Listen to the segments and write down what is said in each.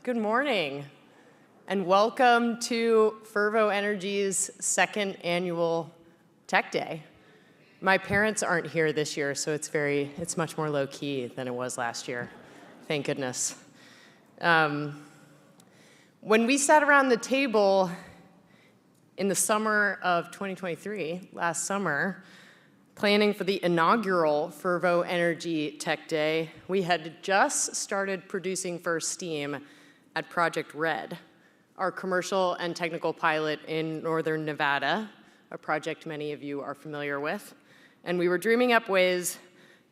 Good morning, and welcome to Fervo Energy's second annual Tech Day. My parents aren't here this year, so it's much more low-key than it was last year. Thank goodness. When we sat around the table in the summer of 2023, last summer, planning for the inaugural Fervo Energy Tech Day, we had just started producing first steam at Project Red, our commercial and technical pilot in northern Nevada, a project many of you are familiar with. And we were dreaming up ways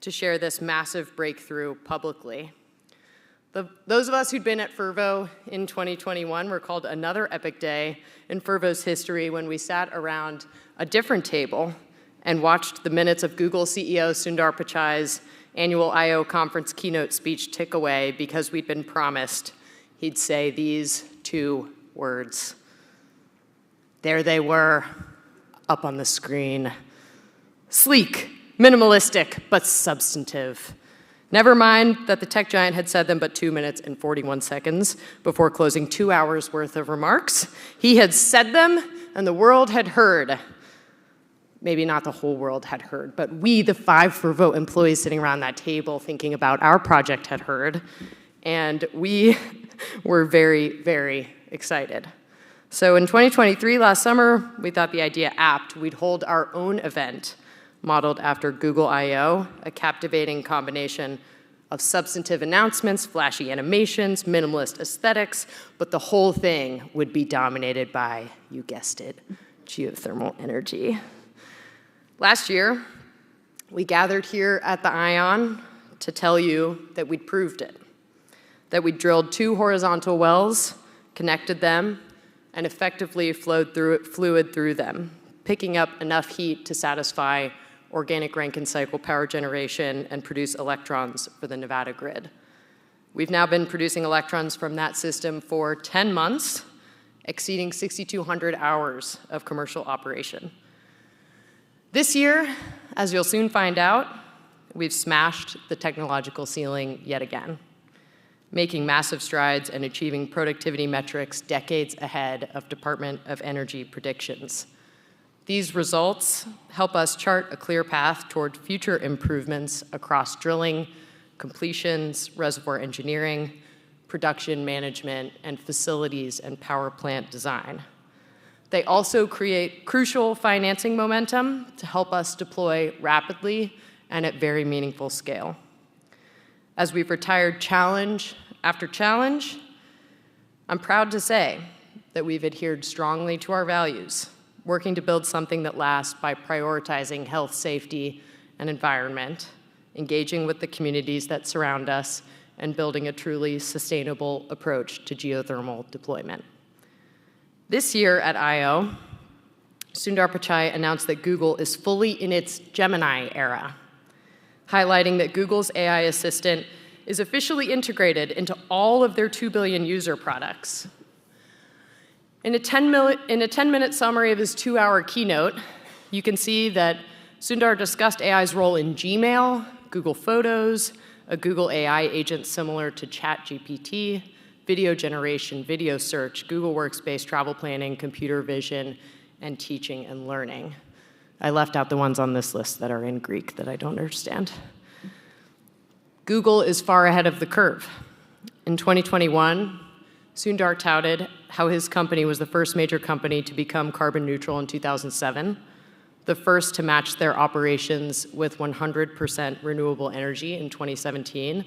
to share this massive breakthrough publicly. Those of us who'd been at Fervo in 2021 recalled another epic day in Fervo's history when we sat around a different table and watched the minutes of Google CEO Sundar Pichai's annual I/O conference keynote speech tick away because we'd been promised he'd say these two words. There they were, up on the screen. Sleek, minimalistic, but substantive. Never mind that the tech giant had said them but 2 minutes and 41 seconds before closing 2 hours worth of remarks. He had said them, and the world had heard. Maybe not the whole world had heard, but we, the 5 Fervo employees sitting around that table thinking about our project, had heard. And we were very, very excited. So in 2023, last summer, we thought the idea apt. We'd hold our own event modeled after Google I/O, a captivating combination of substantive announcements, flashy animations, minimalist aesthetics, but the whole thing would be dominated by, you guessed it, geothermal energy. Last year, we gathered here at the ION to tell you that we'd proved it, that we'd drilled 2 horizontal wells, connected them, and effectively flowed fluid through them, picking up enough heat to satisfy organic Rankine cycle power generation and produce electrons for the Nevada grid. We've now been producing electrons from that system for 10 months, exceeding 6,200 hours of commercial operation. This year, as you'll soon find out, we've smashed the technological ceiling yet again, making massive strides and achieving productivity metrics decades ahead of Department of Energy predictions. These results help us chart a clear path toward future improvements across drilling, completions, reservoir engineering, production management, and facilities and power plant design. They also create crucial financing momentum to help us deploy rapidly and at very meaningful scale. As we've retired challenge after challenge, I'm proud to say that we've adhered strongly to our values, working to build something that lasts by prioritizing health, safety, and environment, engaging with the communities that surround us, and building a truly sustainable approach to geothermal deployment. This year at I/O, Sundar Pichai announced that Google is fully in its Gemini era, highlighting that Google's AI assistant is officially integrated into all of their 2 billion user products. In a 10-minute summary of his 2-hour keynote, you can see that Sundar discussed AI's role in Gmail, Google Photos, a Google AI agent similar to ChatGPT, video generation, video search, Google Workspace, travel planning, computer vision, and teaching and learning. I left out the ones on this list that are in Greek that I don't understand. Google is far ahead of the curve. In 2021, Sundar touted how his company was the first major company to become carbon neutral in 2007, the first to match their operations with 100% renewable energy in 2017,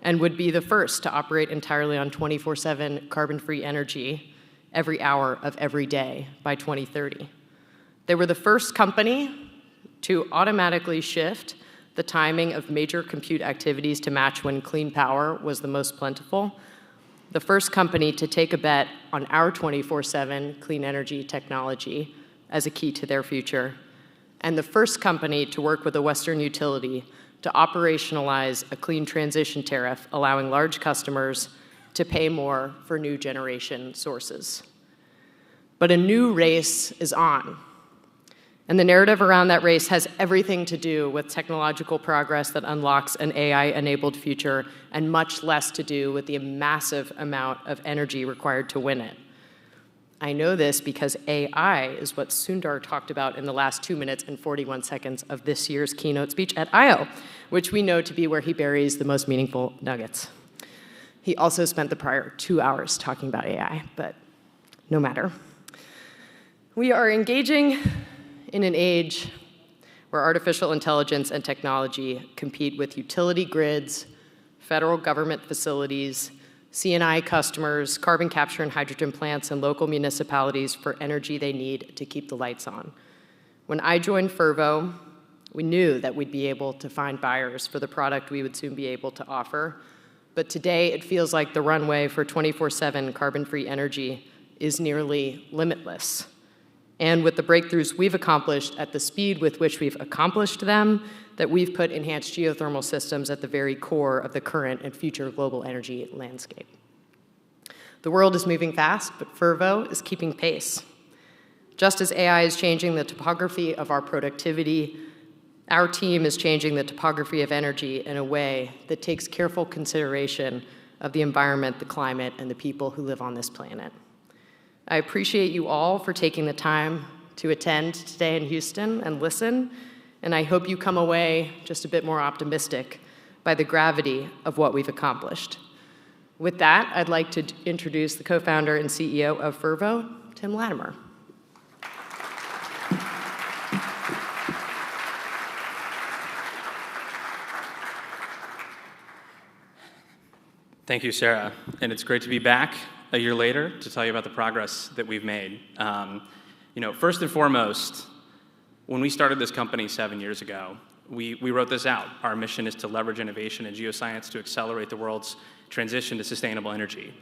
and would be the first to operate entirely on 24/7 carbon-free energy every hour of every day by 2030. They were the first company to automatically shift the timing of major compute activities to match when clean power was the most plentiful, the first company to take a bet on our 24/7 clean energy technology as a key to their future, and the first company to work with a Western utility to operationalize a clean transition tariff, allowing large customers to pay more for new generation sources. But a new race is on. And the narrative around that race has everything to do with technological progress that unlocks an AI-enabled future and much less to do with the massive amount of energy required to win it. I know this because AI is what Sundar talked about in the last 2 minutes and 41 seconds of this year's keynote speech at I/O, which we know to be where he buries the most meaningful nuggets. He also spent the prior 2 hours talking about AI, but no matter. We are engaging in an age where artificial intelligence and technology compete with utility grids, federal government facilities, C&I customers, carbon capture and hydrogen plants, and local municipalities for energy they need to keep the lights on. When I joined Fervo, we knew that we'd be able to find buyers for the product we would soon be able to offer. But today, it feels like the runway for 24/7 carbon-free energy is nearly limitless. And with the breakthroughs we've accomplished at the speed with which we've accomplished them, that we've put enhanced geothermal systems at the very core of the current and future global energy landscape. The world is moving fast, but Fervo is keeping pace. Just as AI is changing the topography of our productivity, our team is changing the topography of energy in a way that takes careful consideration of the environment, the climate, and the people who live on this planet. I appreciate you all for taking the time to attend today in Houston and listen, and I hope you come away just a bit more optimistic by the gravity of what we've accomplished. With that, I'd like to introduce the co-founder and CEO of Fervo, Tim Latimer. Thank you, Sarah, and it's great to be back a year later to tell you about the progress that we've made. First and foremost, when we started this company 7 years ago, we wrote this out. Our mission is to leverage innovation and geoscience to accelerate the world's transition to sustainable energy.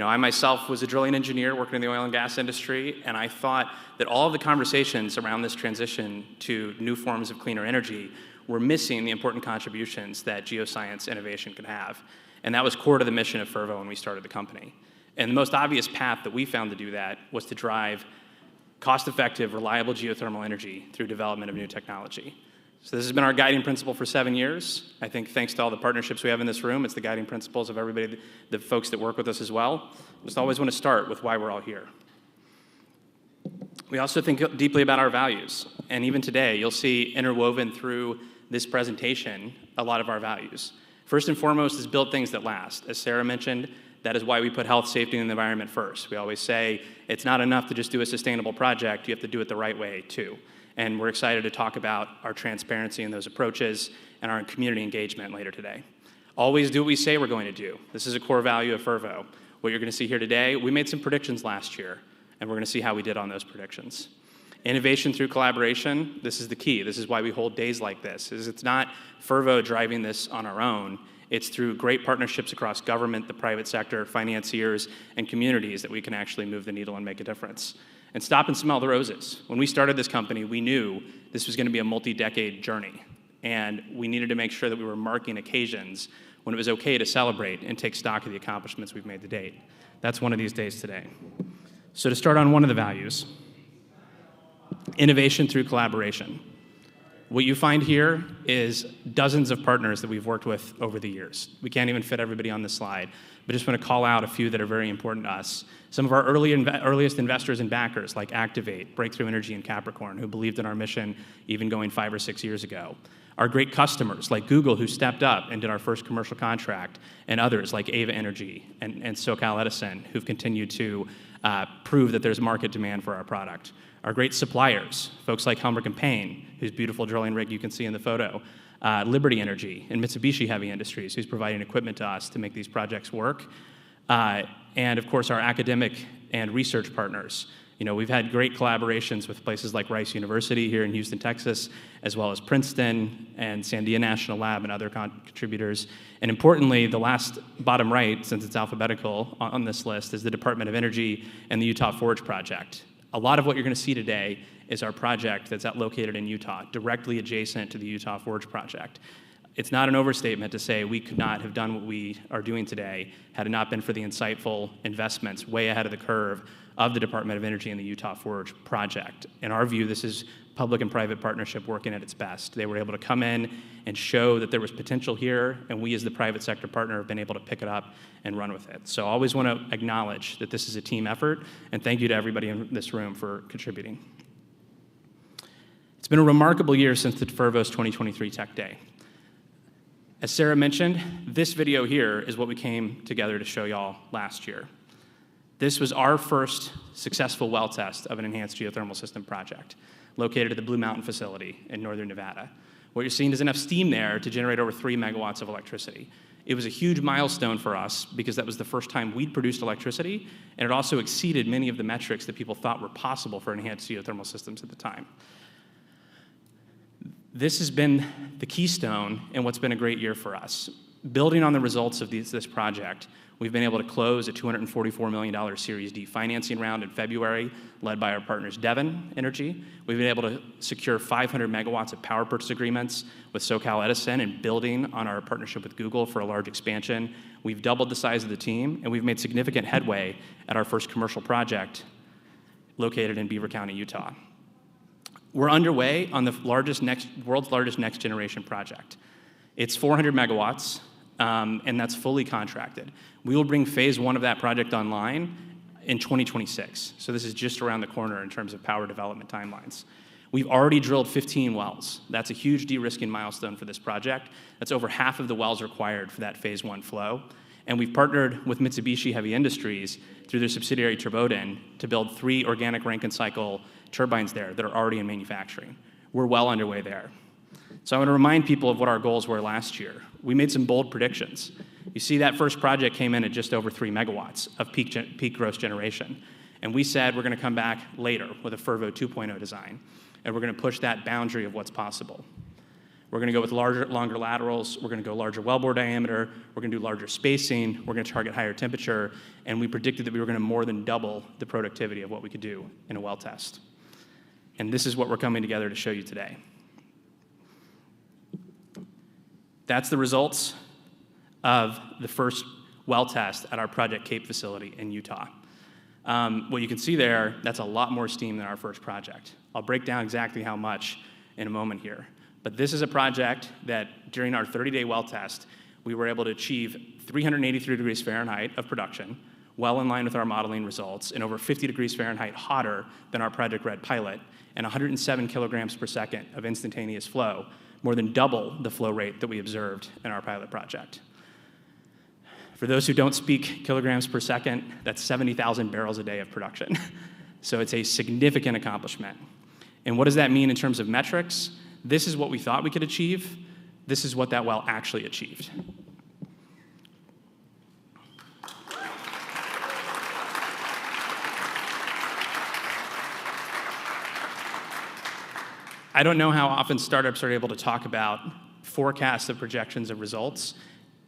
I myself was a drilling engineer working in the oil and gas industry, and I thought that all of the conversations around this transition to new forms of cleaner energy were missing the important contributions that geoscience innovation could have. And that was core to the mission of Fervo when we started the company. And the most obvious path that we found to do that was to drive cost-effective, reliable geothermal energy through development of new technology. So this has been our guiding principle for 7 years. I think thanks to all the partnerships we have in this room, it's the guiding principles of everybody, the folks that work with us as well. Just always want to start with why we're all here. We also think deeply about our values. And even today, you'll see interwoven through this presentation a lot of our values. First and foremost is build things that last. As Sarah mentioned, that is why we put health, safety, and the environment first. We always say it's not enough to just do a sustainable project, you have to do it the right way too. And we're excited to talk about our transparency in those approaches and our community engagement later today. Always do what we say we're going to do. This is a core value of Fervo. What you're going to see here today, we made some predictions last year, and we're going to see how we did on those predictions. Innovation through collaboration, this is the key. This is why we hold days like this. It's not Fervo driving this on our own. It's through great partnerships across government, the private sector, financiers, and communities that we can actually move the needle and make a difference. And stop and smell the roses. When we started this company, we knew this was going to be a multi-decade journey. And we needed to make sure that we were marking occasions when it was okay to celebrate and take stock of the accomplishments we've made to date. That's one of these days today. So to start on one of the values, innovation through collaboration. What you find here is dozens of partners that we've worked with over the years. We can't even fit everybody on this slide, but just want to call out a few that are very important to us. Some of our earliest investors and backers, like Activate, Breakthrough Energy, and Capricorn, who believed in our mission even going 5 or 6 years ago. Our great customers, like Google, who stepped up and did our first commercial contract, and others like Ava Energy and SoCal Edison, who've continued to prove that there's market demand for our product. Our great suppliers, folks like Helmerich & Payne, whose beautiful drilling rig you can see in the photo, Liberty Energy and Mitsubishi Heavy Industries, who's providing equipment to us to make these projects work. And of course, our academic and research partners. We've had great collaborations with places like Rice University here in Houston, Texas, as well as Princeton and Sandia National Lab and other contributors. And importantly, the last bottom right, since it's alphabetical on this list, is the Department of Energy and the Utah Forge Project. A lot of what you're going to see today is our project that's located in Utah, directly adjacent to the Utah Forge Project. It's not an overstatement to say we could not have done what we are doing today had it not been for the insightful investments way ahead of the curve of the Department of Energy and the Utah Forge Project. In our view, this is public and private partnership working at its best. They were able to come in and show that there was potential here, and we as the private sector partner have been able to pick it up and run with it. So I always want to acknowledge that this is a team effort, and thank you to everybody in this room for contributing. It's been a remarkable year since the Fervo's 2023 Tech Day. As Sarah mentioned, this video here is what we came together to show y'all last year. This was our first successful well test of an enhanced geothermal system project located at the Blue Mountain facility in northern Nevada. What you're seeing is enough steam there to generate over 3 megawatts of electricity. It was a huge milestone for us because that was the first time we'd produced electricity, and it also exceeded many of the metrics that people thought were possible for enhanced geothermal systems at the time. This has been the keystone in what's been a great year for us. Building on the results of this project, we've been able to close a $244 million Series D financing round in February, led by our partners Devon Energy. We've been able to secure 500 megawatts of power purchase agreements with SoCal Edison and building on our partnership with Google for a large expansion. We've doubled the size of the team, and we've made significant headway at our first commercial project located in Beaver County, Utah. We're underway on the world's largest next generation project. It's 400 megawatts, and that's fully contracted. We will bring phase 1 of that project online in 2026. So this is just around the corner in terms of power development timelines. We've already drilled 15 wells. That's a huge de-risking milestone for this project. That's over half of the wells required for that phase 1 flow. And we've partnered with Mitsubishi Heavy Industries through their subsidiary Turboden to build 3 organic Rankine cycle turbines there that are already in manufacturing. We're well underway there. So I want to remind people of what our goals were last year. We made some bold predictions. You see that first project came in at just over 3 megawatts of peak gross generation. And we said we're going to come back later with a Fervo 2.0 design, and we're going to push that boundary of what's possible. We're going to go with longer laterals. We're going to go larger wellbore diameter. We're going to do larger spacing. We're going to target higher temperature. And we predicted that we were going to more than double the productivity of what we could do in a well test. And this is what we're coming together to show you today. That's the results of the first well test at our Project Cape facility in Utah. What you can see there, that's a lot more steam than our first project. I'll break down exactly how much in a moment here. But this is a project that during our 30-day well test, we were able to achieve 383 degrees Fahrenheit of production, well in line with our modeling results, and over 50 degrees Fahrenheit hotter than our Project Red pilot, and 107 kilograms per second of instantaneous flow, more than double the flow rate that we observed in our pilot project. For those who don't speak kilograms per second, that's 70,000 barrels a day of production. So it's a significant accomplishment. And what does that mean in terms of metrics? This is what we thought we could achieve. This is what that well actually achieved. I don't know how often startups are able to talk about forecasts of projections of results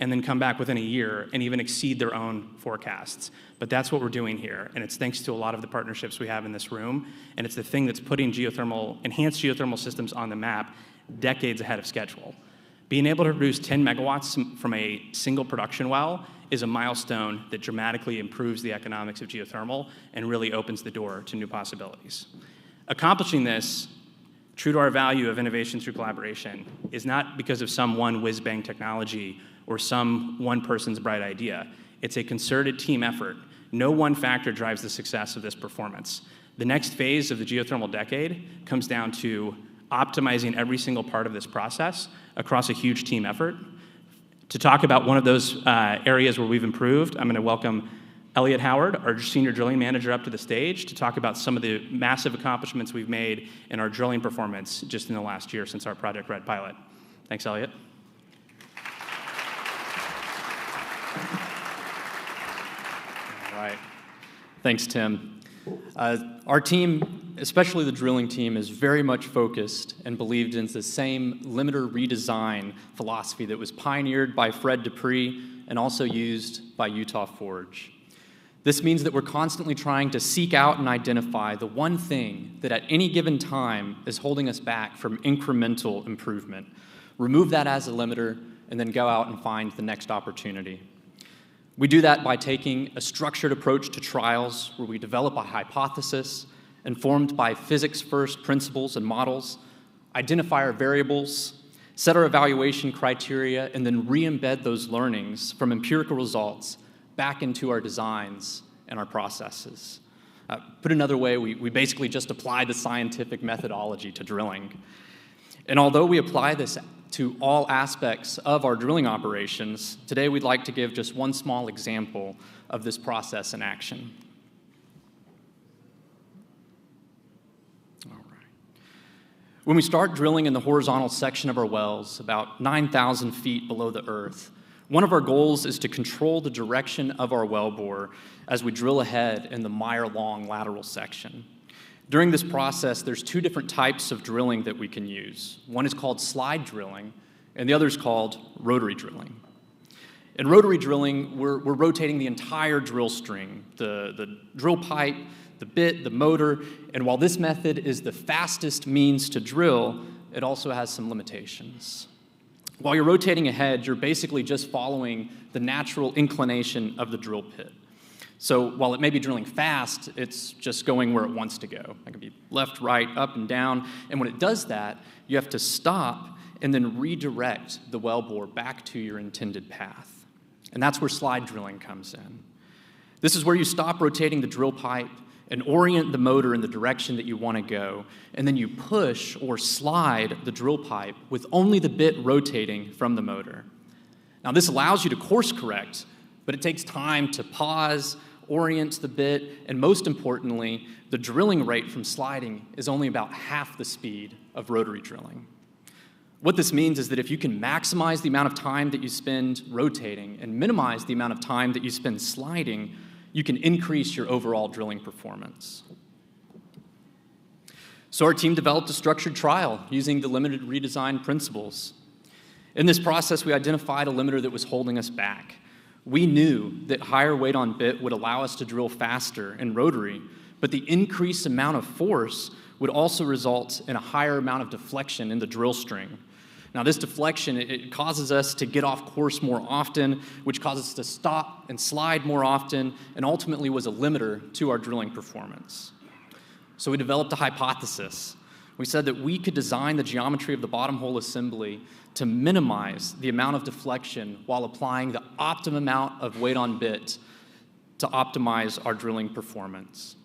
and then come back within a year and even exceed their own forecasts. But that's what we're doing here, and it's thanks to a lot of the partnerships we have in this room, and it's the thing that's putting enhanced geothermal systems on the map decades ahead of schedule. Being able to produce 10 megawatts from a single production well is a milestone that dramatically improves the economics of geothermal and really opens the door to new possibilities. Accomplishing this, true to our value of innovation through collaboration, is not because of some one whiz-bang technology or some one person's bright idea. It's a concerted team effort. No one factor drives the success of this performance. The next phase of the geothermal decade comes down to optimizing every single part of this process across a huge team effort. To talk about one of those areas where we've improved, I'm going to welcome Elliot Howard, our senior drilling manager, up to the stage to talk about some of the massive accomplishments we've made in our drilling performance just in the last year since our Project Red pilot. Thanks, Elliot. All right. Thanks, Tim. Our team, especially the drilling team, is very much focused and believed in the same limiter redesign philosophy that was pioneered by Fred Dupree and also used by Utah Forge. This means that we're constantly trying to seek out and identify the one thing that at any given time is holding us back from incremental improvement. Remove that as a limiter, and then go out and find the next opportunity. We do that by taking a structured approach to trials where we develop a hypothesis informed by physics-first principles and models, identify our variables, set our evaluation criteria, and then re-embed those learnings from empirical results back into our designs and our processes. Put another way, we basically just apply the scientific methodology to drilling. And although we apply this to all aspects of our drilling operations, today we'd like to give just one small example of this process in action. All right. When we start drilling in the horizontal section of our wells, about 9,000 feet below the earth, one of our goals is to control the direction of our wellbore as we drill ahead in the mile-long lateral section. During this process, there's two different types of drilling that we can use. One is called slide drilling, and the other is called rotary drilling. In rotary drilling, we're rotating the entire drill string, the drill pipe, the bit, the motor, and while this method is the fastest means to drill, it also has some limitations. While you're rotating ahead, you're basically just following the natural inclination of the drill pit. So while it may be drilling fast, it's just going where it wants to go. It can be left, right, up, and down. And when it does that, you have to stop and then redirect the wellbore back to your intended path. And that's where slide drilling comes in. This is where you stop rotating the drill pipe and orient the motor in the direction that you want to go, and then you push or slide the drill pipe with only the bit rotating from the motor. Now, this allows you to course correct, but it takes time to pause, orient the bit, and most importantly, the drilling rate from sliding is only about half the speed of rotary drilling. What this means is that if you can maximize the amount of time that you spend rotating and minimize the amount of time that you spend sliding, you can increase your overall drilling performance. So our team developed a structured trial using the limited redesign principles. In this process, we identified a limiter that was holding us back. We knew that higher weight on bit would allow us to drill faster in rotary, but the increased amount of force would also result in a higher amount of deflection in the drill string. Now, this deflection, it causes us to get off course more often, which causes us to stop and slide more often, and ultimately was a limiter to our drilling performance. So we developed a hypothesis. We said that we could design the geometry of the bottom hole assembly to minimize the amount of deflection while applying the optimum amount of weight on bit to optimize our drilling performance.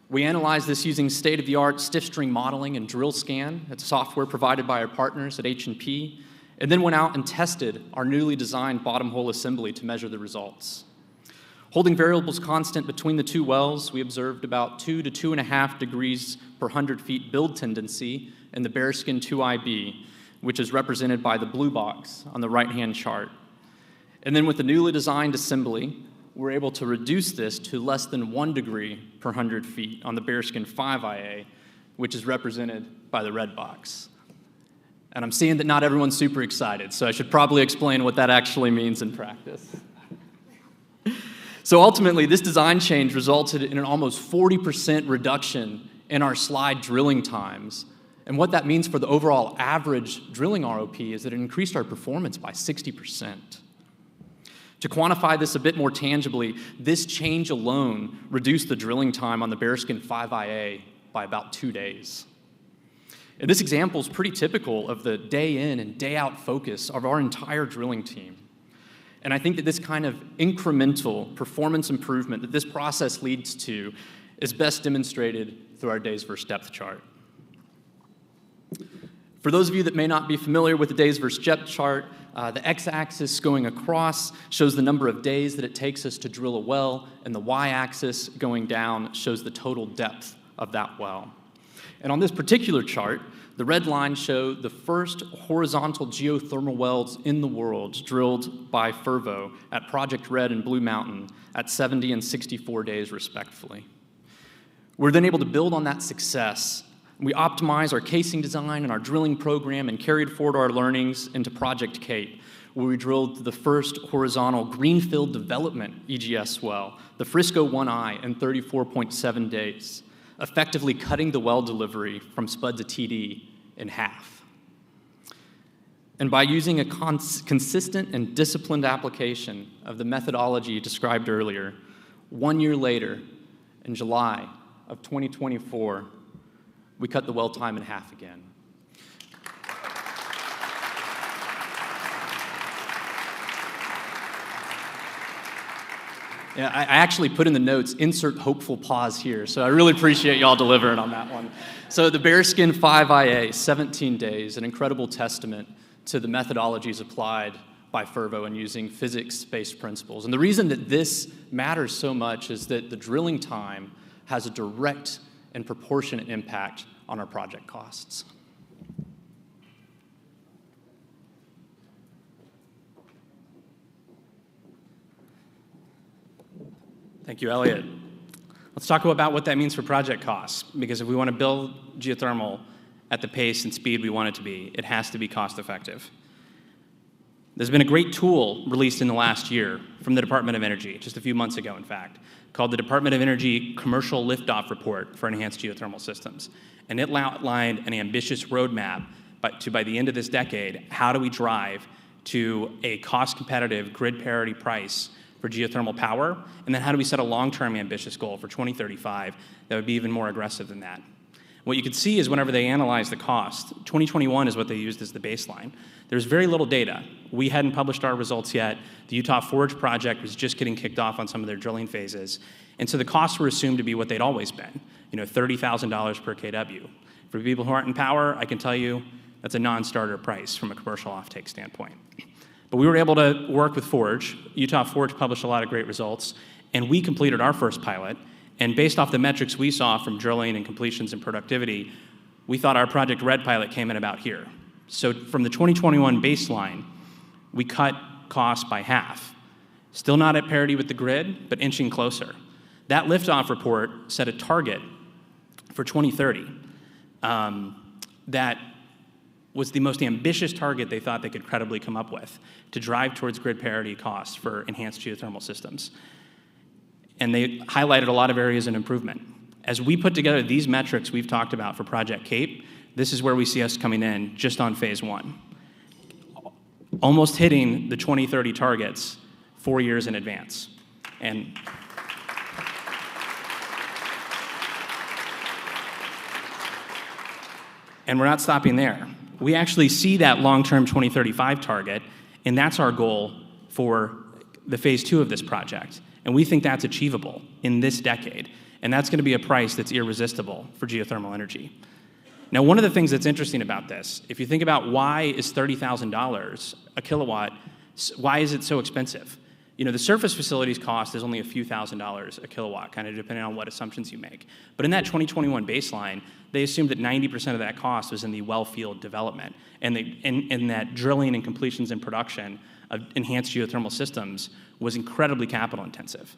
We analyzed this using state-of-the-art stiff string modeling and drill scan. It's software provided by our partners at H&P, and then went out and tested our newly designed bottom hole assembly to measure the results. Holding variables constant between the two wells, we observed about 2 to 2.5 degrees per 100 feet build tendency in the Bearskin 2IB, which is represented by the blue box on the right-hand chart. And then with the newly designed assembly, we're able to reduce this to less than 1 degree per 100 feet on the Bearskin 5IA, which is represented by the red box. And I'm seeing that not everyone's super excited, so I should probably explain what that actually means in practice. So ultimately, this design change resulted in an almost 40% reduction in our slide drilling times. And what that means for the overall average drilling ROP is that it increased our performance by 60%. To quantify this a bit more tangibly, this change alone reduced the drilling time on the Bearskin 5IA by about 2 days. And this example is pretty typical of the day in and day out focus of our entire drilling team. And I think that this kind of incremental performance improvement that this process leads to is best demonstrated through our days versus depth chart. For those of you that may not be familiar with the days versus depth chart, the x-axis going across shows the number of days that it takes us to drill a well, and the y-axis going down shows the total depth of that well. And on this particular chart, the red lines show the first horizontal geothermal wells in the world drilled by Fervo at Project Red and Blue Mountain at 70 and 64 days respectively. We're then able to build on that success. We optimize our casing design and our drilling program and carried forward our learnings into Project Cape, where we drilled the first horizontal greenfield development EGS well, the Frisco 1I, in 34.7 days, effectively cutting the well delivery from spud to TD in half. And by using a consistent and disciplined application of the methodology described earlier, 1 year later, in July, of 2024, we cut the well time in half again. Yeah, I actually put in the notes, insert hopeful pause here, so I really appreciate y'all delivering on that one. So the Bearskin 5IA, 17 days, an incredible testament to the methodologies applied by Fervo and using physics-based principles. And the reason that this matters so much is that the drilling time has a direct and proportionate impact on our project costs. Thank you, Elliot. Let's talk about what that means for project costs, because if we want to build geothermal at the pace and speed we want it to be, it has to be cost effective. There's been a great tool released in the last year from the Department of Energy, just a few months ago, in fact, called the Department of Energy Commercial Liftoff Report for Enhanced Geothermal Systems. And it outlined an ambitious roadmap by the end of this decade, how do we drive to a cost-competitive, grid-parity price for geothermal power, and then how do we set a long-term ambitious goal for 2035 that would be even more aggressive than that. What you can see is whenever they analyze the cost, 2021 is what they used as the baseline. There's very little data. We hadn't published our results yet. The Utah Forge project was just getting kicked off on some of their drilling phases. And so the costs were assumed to be what they'd always been, $30,000 per kW. For people who aren't in power, I can tell you that's a non-starter price from a commercial offtake standpoint. But we were able to work with Forge. Utah Forge published a lot of great results, and we completed our first pilot. And based off the metrics we saw from drilling and completions and productivity, we thought our Project Red pilot came in about here. So from the 2021 baseline, we cut costs by half. Still not at parity with the grid, but inching closer. That liftoff report set a target for 2030 that was the most ambitious target they thought they could credibly come up with to drive towards grid parity costs for enhanced geothermal systems. And they highlighted a lot of areas of improvement. As we put together these metrics we've talked about for Project Cape, this is where we see us coming in just on phase one. Almost hitting the 2030 targets 4 years in advance. And we're not stopping there. We actually see that long-term 2035 target, and that's our goal for the phase two of this project. And we think that's achievable in this decade. And that's going to be a price that's irresistible for geothermal energy. Now, one of the things that's interesting about this, if you think about why is $30,000 a kilowatt, why is it so expensive? The surface facilities cost is only a few $1,000s a kilowatt, kind of depending on what assumptions you make. But in that 2021 baseline, they assumed that 90% of that cost was in the well field development, and that drilling and completions and production of enhanced geothermal systems was incredibly capital intensive.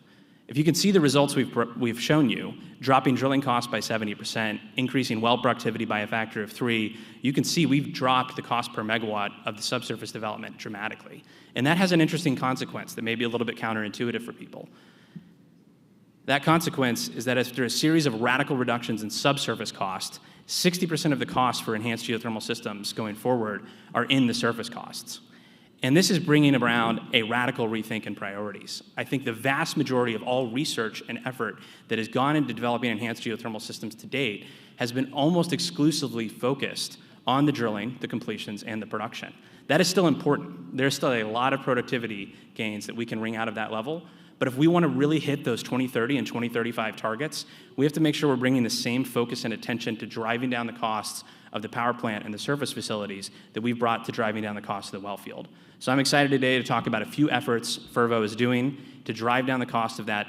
If you can see the results we've shown you, dropping drilling costs by 70%, increasing well productivity by a factor of 3, you can see we've dropped the cost per megawatt of the subsurface development dramatically. And that has an interesting consequence that may be a little bit counterintuitive for people. That consequence is that after a series of radical reductions in subsurface cost, 60% of the costs for enhanced geothermal systems going forward are in the surface costs. And this is bringing around a radical rethink in priorities. I think the vast majority of all research and effort that has gone into developing enhanced geothermal systems to date has been almost exclusively focused on the drilling, the completions, and the production. That is still important. There's still a lot of productivity gains that we can wring out of that level. But if we want to really hit those 2030 and 2035 targets, we have to make sure we're bringing the same focus and attention to driving down the costs of the power plant and the surface facilities that we've brought to driving down the cost of the well field. So I'm excited today to talk about a few efforts Fervo is doing to drive down the cost of that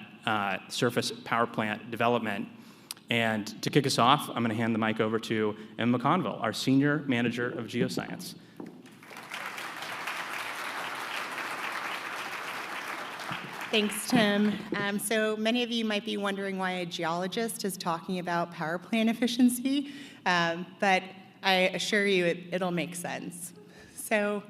surface power plant development. And to kick us off, I'm going to hand the mic over to Emma McConville, our Senior Manager of Geoscience. Thanks, Tim. So many of you might be wondering why a geologist is talking about power plant efficiency, but I assure you it'll make sense. So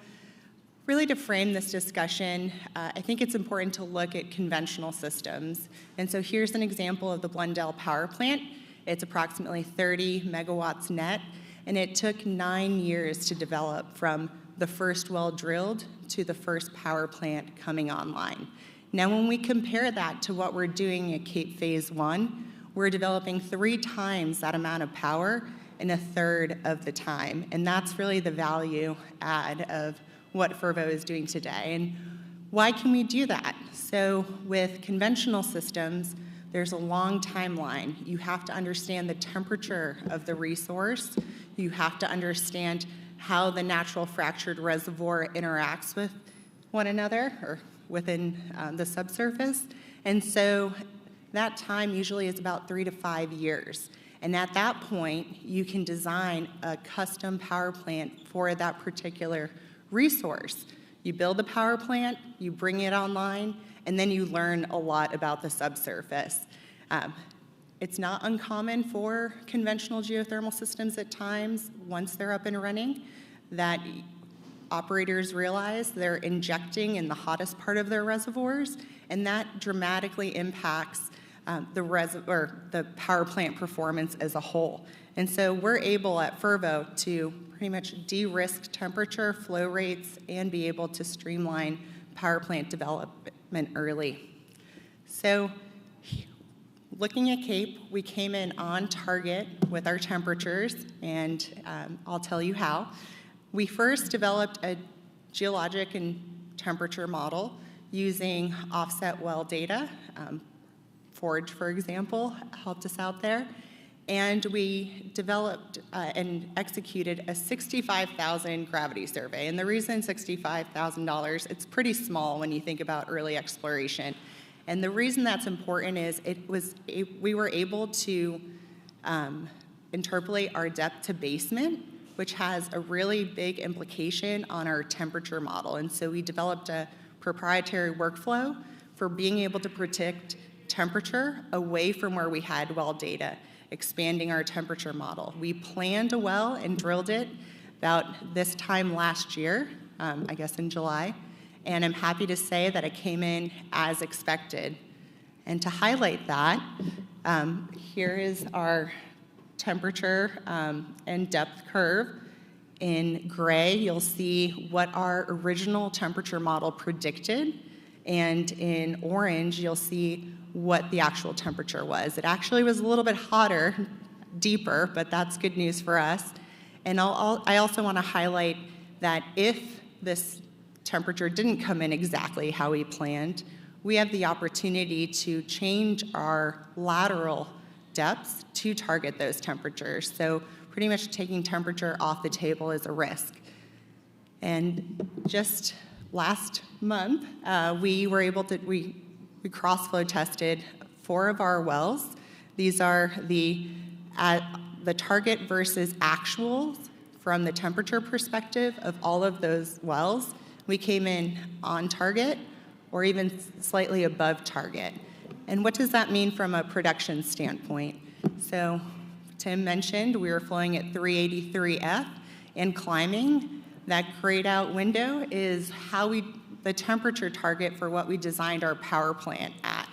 really to frame this discussion, I think it's important to look at conventional systems. And so here's an example of the Blundell power plant. It's approximately 30 megawatts net, and it took 9 years to develop from the first well drilled to the first power plant coming online. Now, when we compare that to what we're doing at Cape Phase 1, we're developing 3 times that amount of power in a third of the time. And that's really the value add of what Fervo is doing today. And why can we do that? So with conventional systems, there's a long timeline. You have to understand the temperature of the resource. You have to understand how the natural fractured reservoir interacts with one another or within the subsurface. And so that time usually is about 3 to 5 years. And at that point, you can design a custom power plant for that particular resource. You build the power plant, you bring it online, and then you learn a lot about the subsurface. It's not uncommon for conventional geothermal systems at times, once they're up and running, that operators realize they're injecting in the hottest part of their reservoirs, and that dramatically impacts the power plant performance as a whole. And so we're able at Fervo to pretty much de-risk temperature, flow rates, and be able to streamline power plant development early. So looking at CAPE, we came in on target with our temperatures, and I'll tell you how. We first developed a geologic and temperature model using offset well data. Forge, for example, helped us out there. And we developed and executed a 65,000 gravity survey. And the reason $65,000, it's pretty small when you think about early exploration. And the reason that's important is we were able to interpolate our depth to basement, which has a really big implication on our temperature model. And so we developed a proprietary workflow for being able to predict temperature away from where we had well data, expanding our temperature model. We planned a well and drilled it about this time last year, I guess in July, and I'm happy to say that it came in as expected. And to highlight that, here is our temperature and depth curve. In gray, you'll see what our original temperature model predicted, and in orange, you'll see what the actual temperature was. It actually was a little bit hotter, deeper, but that's good news for us. And I also want to highlight that if this temperature didn't come in exactly how we planned, we have the opportunity to change our lateral depths to target those temperatures. So pretty much taking temperature off the table is a risk. And just last month, we cross-flow tested 4 of our wells. These are the target versus actuals from the temperature perspective of all of those wells. We came in on target or even slightly above target. And what does that mean from a production standpoint? So Tim mentioned we were flowing at 383F and climbing. That grayed out window is the temperature target for what we designed our power plant at.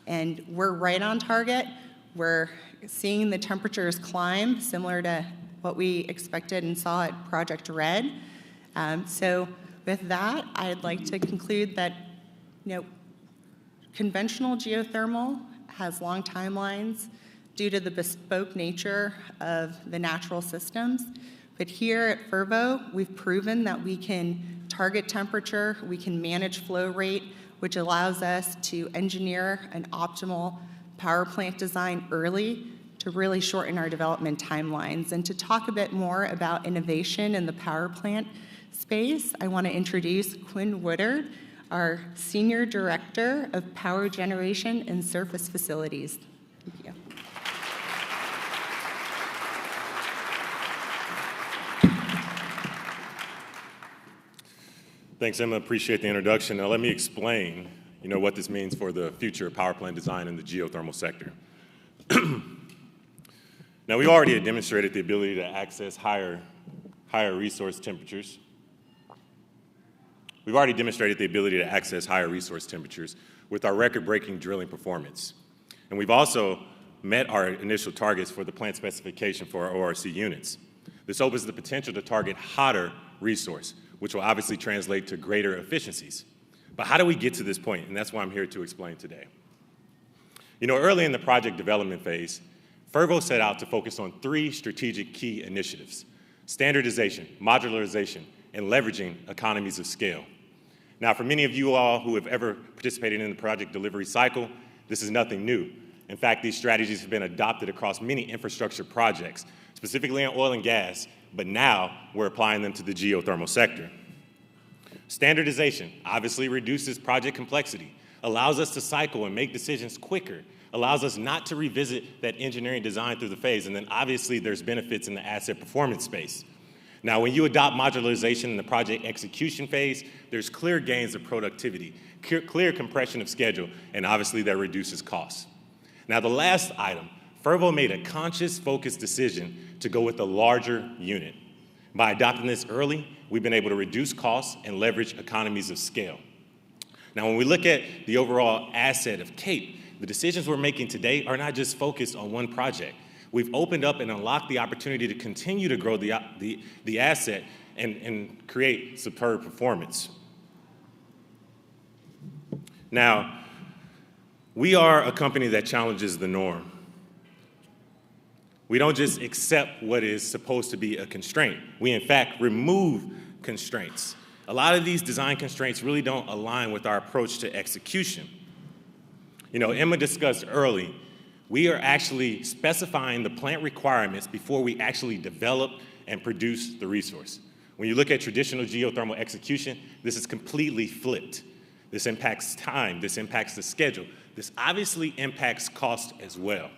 And we're right on target. We're seeing the temperatures climb, similar to what we expected and saw at Project Red. So with that, I'd like to conclude that conventional geothermal has long timelines due to the bespoke nature of the natural systems. But here at Fervo, we've proven that we can target temperature, we can manage flow rate, which allows us to engineer an optimal power plant design early to really shorten our development timelines. And to talk a bit more about innovation in the power plant space, I want to introduce Quinn Woodard, our Senior Director of Power Generation and Surface Facilities. Thank you. Thanks, Emma. Appreciate the introduction. Now let me explain, what this means for the future of power plant design in the geothermal sector. Now, we already had demonstrated the ability to access higher resource temperatures. We've already demonstrated the ability to access higher resource temperatures with our record-breaking drilling performance. And we've also met our initial targets for the plant specification for our ORC units. This opens the potential to target hotter resource, which will obviously translate to greater efficiencies. But how do we get to this point? And that's why I'm here to explain today. You know, early in the project development phase, Fervo set out to focus on 3 strategic key initiatives: standardization, modularization, and leveraging economies of scale. Now, for many of you all who have ever participated in the project delivery cycle, this is nothing new. In fact, these strategies have been adopted across many infrastructure projects, specifically in oil and gas, but now we're applying them to the geothermal sector. Standardization obviously reduces project complexity, allows us to cycle and make decisions quicker, allows us not to revisit that engineering design through the phase, and then obviously there's benefits in the asset performance space. Now, when you adopt modularization in the project execution phase, there's clear gains of productivity, clear compression of schedule, and obviously that reduces costs. Now, the last item, Fervo made a conscious, focused decision to go with a larger unit. By adopting this early, we've been able to reduce costs and leverage economies of scale. Now, when we look at the overall asset of CAPE, the decisions we're making today are not just focused on one project. We've opened up and unlocked the opportunity to continue to grow the asset and create superb performance. Now, we are a company that challenges the norm. We don't just accept what is supposed to be a constraint. We, in fact, remove constraints. A lot of these design constraints really don't align with our approach to execution. You know, Emma discussed early, we are actually specifying the plant requirements before we actually develop and produce the resource. When you look at traditional geothermal execution, this is completely flipped. This impacts time, this impacts the schedule. This obviously impacts cost as well.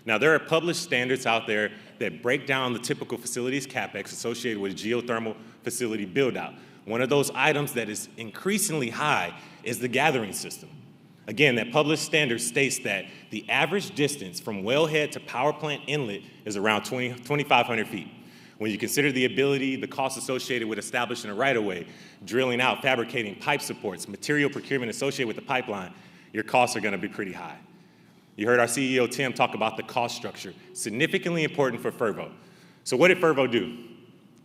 Now, there are published standards out there that break down the typical facilities CapEx associated with geothermal facility build-out. One of those items that is increasingly high is the gathering system. Again, that published standard states that the average distance from wellhead to power plant inlet is around 2,500 feet. When you consider the ability, the costs associated with establishing a right-of-way, drilling out, fabricating pipe supports, material procurement associated with the pipeline, your costs are going to be pretty high. You heard our CEO, Tim, talk about the cost structure, significantly important for Fervo. So what did Fervo do?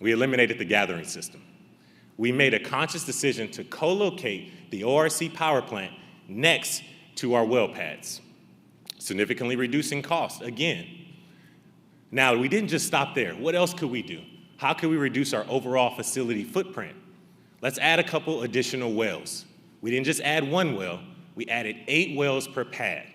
We eliminated the gathering system. We made a conscious decision to co-locate the ORC power plant next to our well pads, significantly reducing costs again. Now, we didn't just stop there. What else could we do? How could we reduce our overall facility footprint? Let's add a couple additional wells. We didn't just add 1 well, we added 8 wells per pad.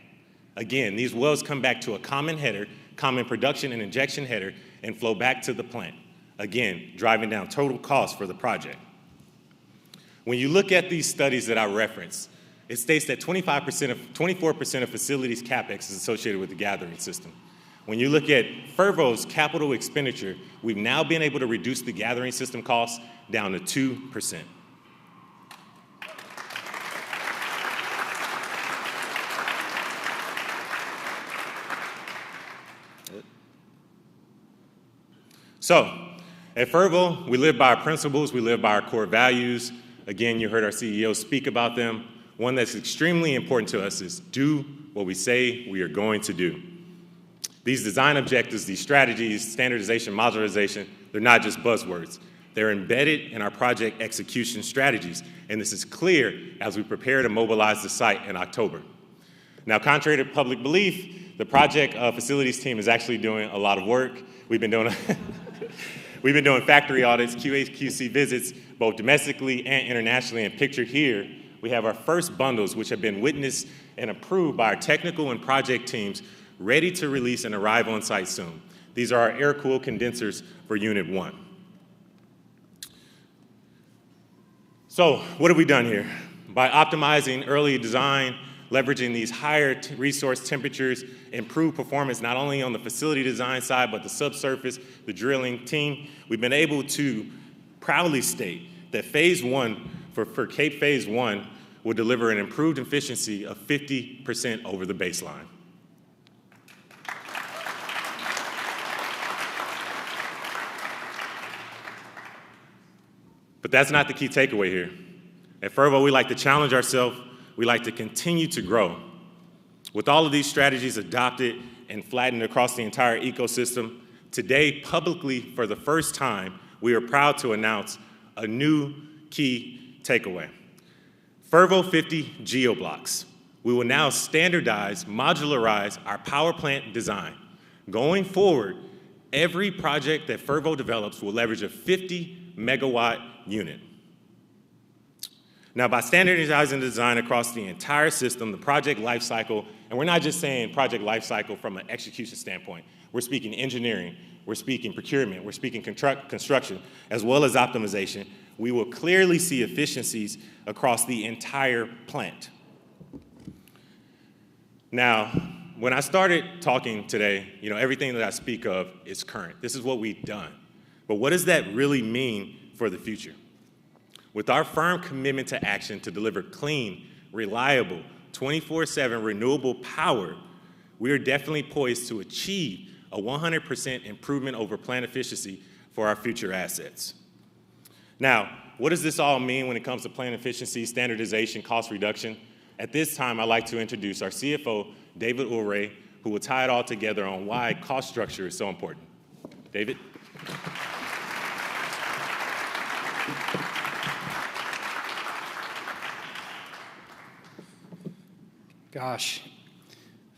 Again, these wells come back to a common header, common production and injection header, and flow back to the plant. Again, driving down total cost for the project. When you look at these studies that I referenced, it states that 24% of facilities CapEx is associated with the gathering system. When you look at Fervo's capital expenditure, we've now been able to reduce the gathering system costs down to 2%. So, at Fervo, we live by our principles, we live by our core values. Again, you heard our CEO speak about them. One that's extremely important to us is do what we say we are going to do. These design objectives, these strategies, standardization, modularization, they're not just buzzwords. They're embedded in our project execution strategies, and this is clear as we prepare to mobilize the site in October. Now, contrary to public belief, the project facilities team is actually doing a lot of work. We've been doing factory audits, QA/QC visits, both domestically and internationally, and pictured here, we have our first bundles, which have been witnessed and approved by our technical and project teams, ready to release and arrive on site soon. These are our air-cooled condensers for Unit 1. So what have we done here? By optimizing early design, leveraging these higher resource temperatures, improve performance not only on the facility design side, but the subsurface, the drilling team, we've been able to proudly state that Phase 1, for Cape Phase 1, will deliver an improved efficiency of 50% over the baseline. But that's not the key takeaway here. At Fervo, we like to challenge ourselves. We like to continue to grow. With all of these strategies adopted and flattened across the entire ecosystem, today, publicly, for the first time, we are proud to announce a new key takeaway. Fervo 50 GeoBlocks We will now standardize, modularize our power plant design. Going forward, every project that Fervo develops will leverage a 50 megawatt unit. Now, by standardizing the design across the entire system, the project lifecycle, and we're not just saying project lifecycle from an execution standpoint, we're speaking engineering, we're speaking procurement, we're speaking construction, as well as optimization, we will clearly see efficiencies across the entire plant. Now, when I started talking today, everything that I speak of is current. This is what we've done. But what does that really mean for the future? With our firm commitment to action to deliver clean, reliable, 24/7 renewable power, we are definitely poised to achieve a 100% improvement over plant efficiency for our future assets. Now, what does this all mean when it comes to plant efficiency, standardization, cost reduction? At this time, I'd like to introduce our CFO, David Ulrey, who will tie it all together on why cost structure is so important. David? Gosh,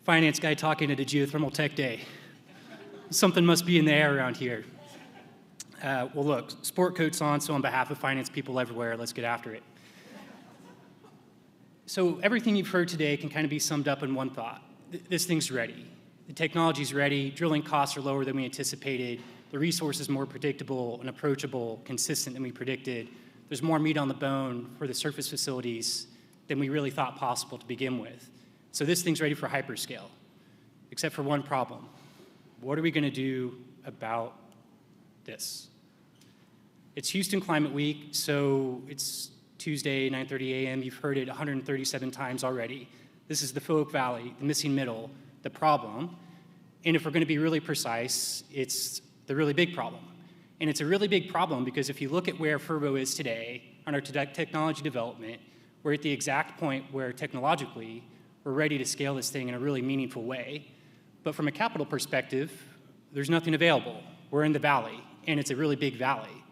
finance guy talking at a geothermal tech day. Something must be in the air around here. Well, look, sport coat's on, so on behalf of finance people everywhere, let's get after it. So everything you've heard today can kind of be summed up in one thought. This thing's ready. The technology's ready, drilling costs are lower than we anticipated, the resource is more predictable and approachable, consistent than we predicted. There's more meat on the bone for the surface facilities than we really thought possible to begin with. So this thing's ready for hyperscale, except for one problem. What are we going to do about this? It's Houston Climate Week, so it's Tuesday, 9:30 a.m. You've heard it 137 times already. This is the Foak Valley, the missing middle, the problem. And if we're going to be really precise, it's the really big problem. And it's a really big problem because if you look at where Fervo is today on our technology development, we're at the exact point where technologically we're ready to scale this thing in a really meaningful way. But from a capital perspective, there's nothing available. We're in the valley, and it's a really big valley.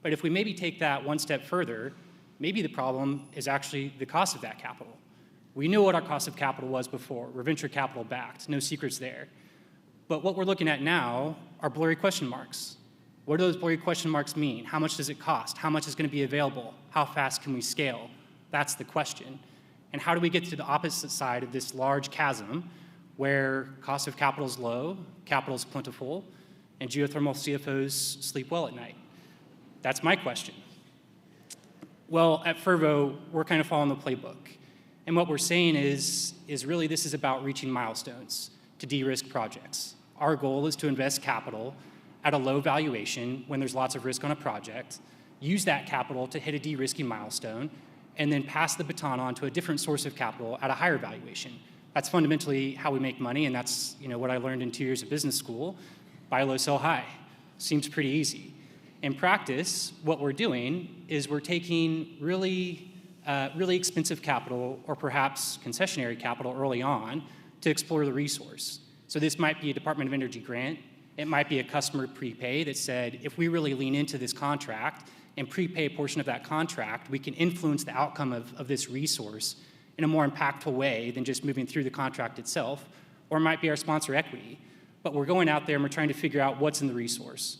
But if we maybe take that one step further, maybe the problem is actually the cost of that capital. We knew what our cost of capital was before. We're venture capital backed, no secrets there. But what we're looking at now are blurry question marks. What do those blurry question marks mean? How much does it cost? How much is going to be available? How fast can we scale? That's the question. And how do we get to the opposite side of this large chasm where cost of capital is low, capital is plentiful, and geothermal CFOs sleep well at night? That's my question. Well, at Fervo, we're kind of following the playbook. And what we're saying is really this is about reaching milestones to de-risk projects. Our goal is to invest capital at a low valuation when there's lots of risk on a project, use that capital to hit a de-risking milestone, and then pass the baton on to a different source of capital at a higher valuation. That's fundamentally how we make money, and that's what I learned in 2 years of business school. Buy low, sell high. Seems pretty easy. In practice, what we're doing is we're taking really expensive capital or perhaps concessionary capital early on to explore the resource. So this might be a Department of Energy grant. It might be a customer prepay that said, if we really lean into this contract and prepay a portion of that contract, we can influence the outcome of this resource in a more impactful way than just moving through the contract itself, or it might be our sponsor equity. But we're going out there and we're trying to figure out what's in the resource.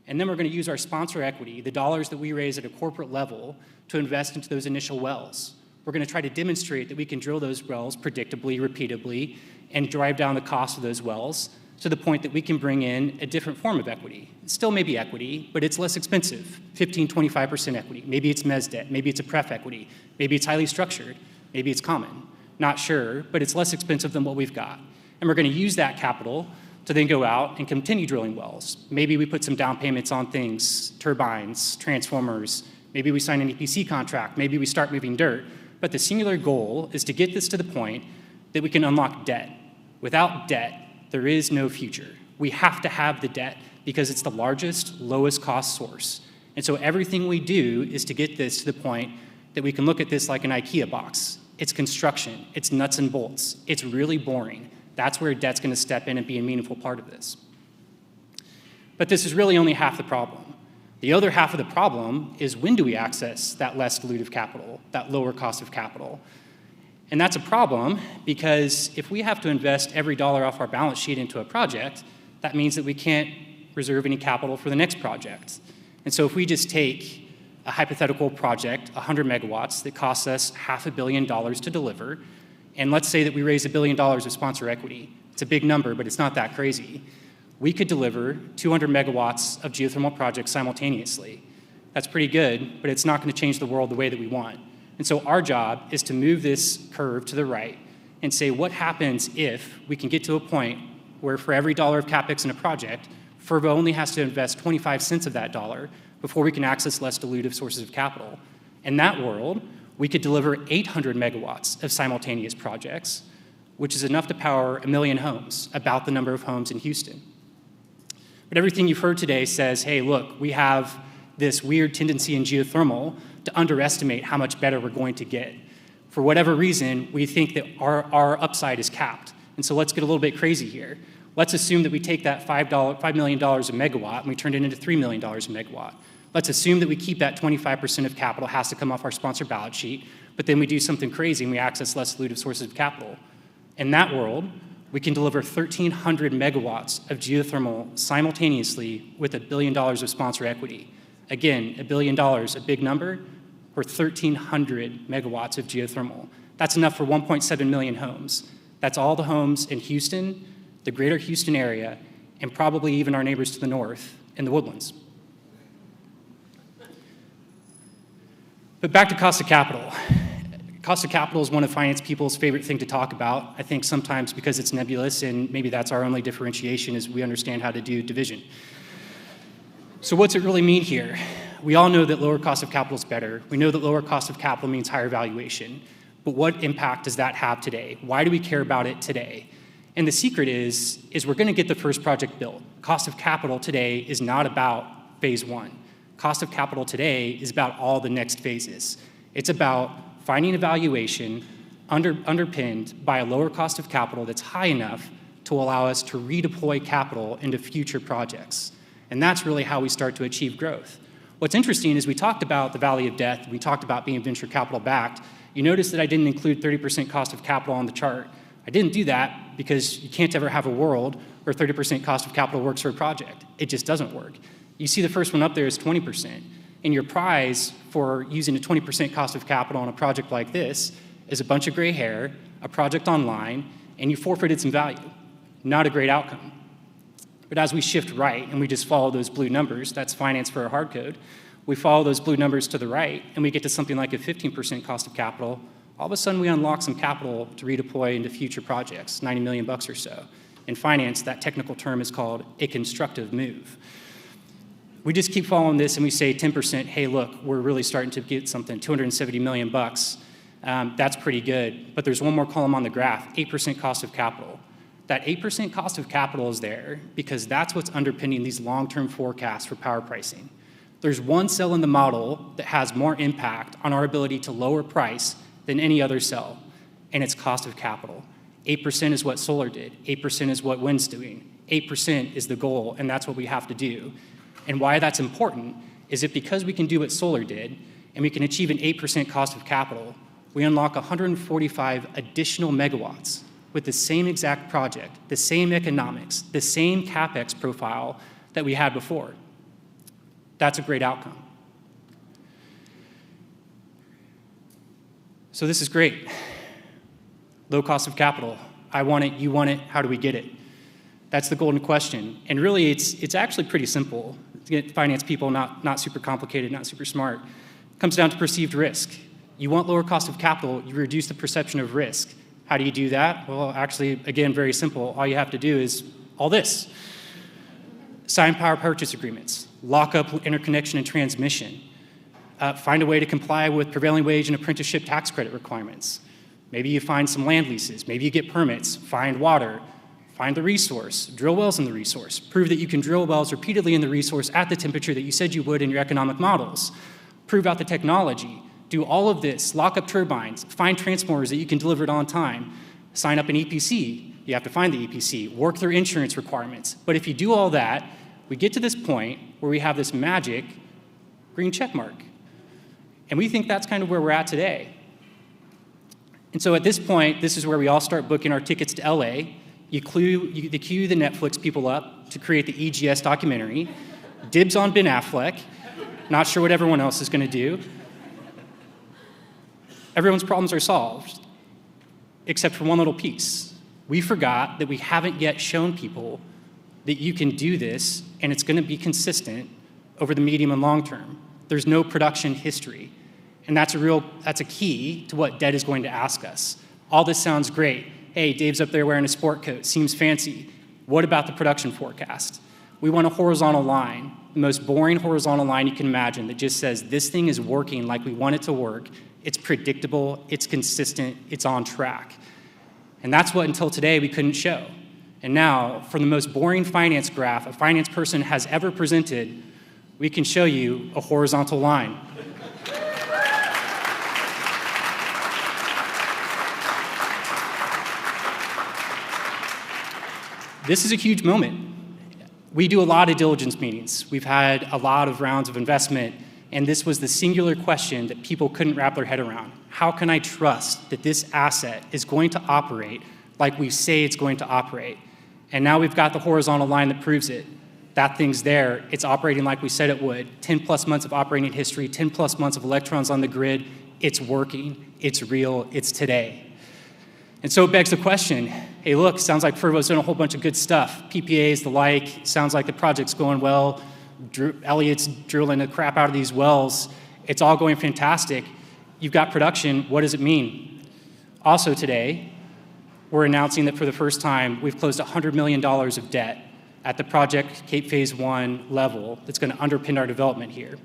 And then we're going to use our sponsor equity, the dollars that we raise at a corporate level, to invest into those initial wells. We're going to try to demonstrate that we can drill those wells predictably, repeatably, and drive down the cost of those wells to the point that we can bring in a different form of equity. It still may be equity, but it's less expensive, 15, 25% equity. Maybe it's mezz debt, maybe it's a pref equity, maybe it's highly structured, maybe it's common. Not sure, but it's less expensive than what we've got. And we're going to use that capital to then go out and continue drilling wells. Maybe we put some down payments on things, turbines, transformers, maybe we sign an EPC contract, maybe we start moving dirt. But the singular goal is to get this to the point that we can unlock debt. Without debt, there is no future. We have to have the debt because it's the largest, lowest cost source. And so everything we do is to get this to the point that we can look at this like an IKEA box. It's construction, it's nuts and bolts, it's really boring. That's where debt's going to step in and be a meaningful part of this. But this is really only half the problem. The other half of the problem is when do we access that less dilutive capital, that lower cost of capital? And that's a problem because if we have to invest every dollar off our balance sheet into a project, that means that we can't reserve any capital for the next project. And so if we just take a hypothetical project, 100 megawatts, that costs us $500 million to deliver, and let's say that we raise $1 billion of sponsor equity. It's a big number, but it's not that crazy. We could deliver 200 megawatts of geothermal projects simultaneously. That's pretty good, but it's not going to change the world the way that we want. And so our job is to move this curve to the right and say, what happens if we can get to a point where for every dollar of CapEx in a project, Fervo only has to invest 25 cents of that dollar before we can access less dilutive sources of capital. In that world, we could deliver 800 megawatts of simultaneous projects, which is enough to power 1 million homes, about the number of homes in Houston. But everything you've heard today says, hey, look, we have this weird tendency in geothermal to underestimate how much better we're going to get. For whatever reason, we think that our upside is capped. And so let's get a little bit crazy here. Let's assume that we take that $5 million a megawatt and we turn it into $3 million a megawatt. Let's assume that we keep that 25% of capital has to come off our sponsor balance sheet, but then we do something crazy and we access less dilutive sources of capital. In that world, we can deliver 1,300 megawatts of geothermal simultaneously with $1 billion of sponsor equity. Again, $1 billion, a big number, for 1,300 megawatts of geothermal. That's enough for 1.7 million homes. That's all the homes in Houston, the greater Houston area, and probably even our neighbors to the north in the Woodlands. But back to cost of capital. Cost of capital is one of finance people's favorite thing to talk about. I think sometimes because it's nebulous, and maybe that's our only differentiation is we understand how to do division. So what's it really mean here? We all know that lower cost of capital is better. We know that lower cost of capital means higher valuation. But what impact does that have today? Why do we care about it today? And the secret is we're going to get the first project built. Cost of capital today is not about phase one. Cost of capital today is about all the next phases. It's about finding a valuation underpinned by a lower cost of capital that's high enough to allow us to redeploy capital into future projects. And that's really how we start to achieve growth. What's interesting is we talked about the valley of death. We talked about being venture capital backed. You notice that I didn't include 30% cost of capital on the chart. I didn't do that because you can't ever have a world where 30% cost of capital works for a project. It just doesn't work. You see the first one up there is 20%. And your prize for using a 20% cost of capital on a project like this is a bunch of gray hair, a project online, and you forfeited some value. Not a great outcome. But as we shift right and we just follow those blue numbers, that's finance for a hard code, we follow those blue numbers to the right and we get to something like a 15% cost of capital, all of a sudden we unlock some capital to redeploy into future projects, $90 million or so. In finance, that technical term is called a constructive move. We just keep following this and we say 10%, hey, look, we're really starting to get something, $270 million. That's pretty good. But there's one more column on the graph, 8% cost of capital. That 8% cost of capital is there because that's what's underpinning these long-term forecasts for power pricing. There's one cell in the model that has more impact on our ability to lower price than any other cell, and it's cost of capital. 8% is what solar did. 8% is what wind's doing. 8% is the goal, and that's what we have to do. And why that's important is that because we can do what solar did, and we can achieve an 8% cost of capital, we unlock 145 additional megawatts with the same exact project, the same economics, the same CapEx profile that we had before. That's a great outcome. So this is great. Low cost of capital. I want it, you want it, how do we get it? That's the golden question. And really, it's actually pretty simple. To get finance people, not super complicated, not super smart. It comes down to perceived risk. You want lower cost of capital, you reduce the perception of risk. How do you do that? Well, actually, again, very simple. All you have to do is all this. Sign power purchase agreements, lock up interconnection and transmission, find a way to comply with prevailing wage and apprenticeship tax credit requirements. Maybe you find some land leases, maybe you get permits, find water, find the resource, drill wells in the resource, prove that you can drill wells repeatedly in the resource at the temperature that you said you would in your economic models, prove out the technology, do all of this, lock up turbines, find transformers that you can deliver it on time, sign up an EPC, you have to find the EPC, work their insurance requirements. But if you do all that, we get to this point where we have this magic green check mark. And we think that's kind of where we're at today. And so at this point, this is where we all start booking our tickets to LA. You queue the Netflix people up to create the EGS documentary. Dibs on Ben Affleck. Not sure what everyone else is going to do. Everyone's problems are solved, except for one little piece. We forgot that we haven't yet shown people that you can do this, and it's going to be consistent over the medium and long term. There's no production history. And that's a key to what DED is going to ask us. All this sounds great. Hey, Dave's up there wearing a sport coat, seems fancy. What about the production forecast? We want a horizontal line, the most boring horizontal line you can imagine that just says this thing is working like we want it to work. It's predictable, it's consistent, it's on track. And that's what until today we couldn't show. And now, for the most boring finance graph a finance person has ever presented, we can show you a horizontal line. This is a huge moment. We do a lot of diligence meetings. We've had a lot of rounds of investment, and this was the singular question that people couldn't wrap their head around. How can I trust that this asset is going to operate like we say it's going to operate? And now we've got the horizontal line that proves it. That thing's there. It's operating like we said it would. 10+ months of operating history, 10+ months of electrons on the grid. It's working. It's real. It's today. And so it begs the question, hey, look, sounds like Fervo's doing a whole bunch of good stuff. PPAs, the like, sounds like the project's going well. Elliot's drilling the crap out of these wells. It's all going fantastic. You've got production. What does it mean? Also today, we're announcing that for the first time, we've closed $100 million of debt at the project Cape Phase 1 level that's going to underpin our development here.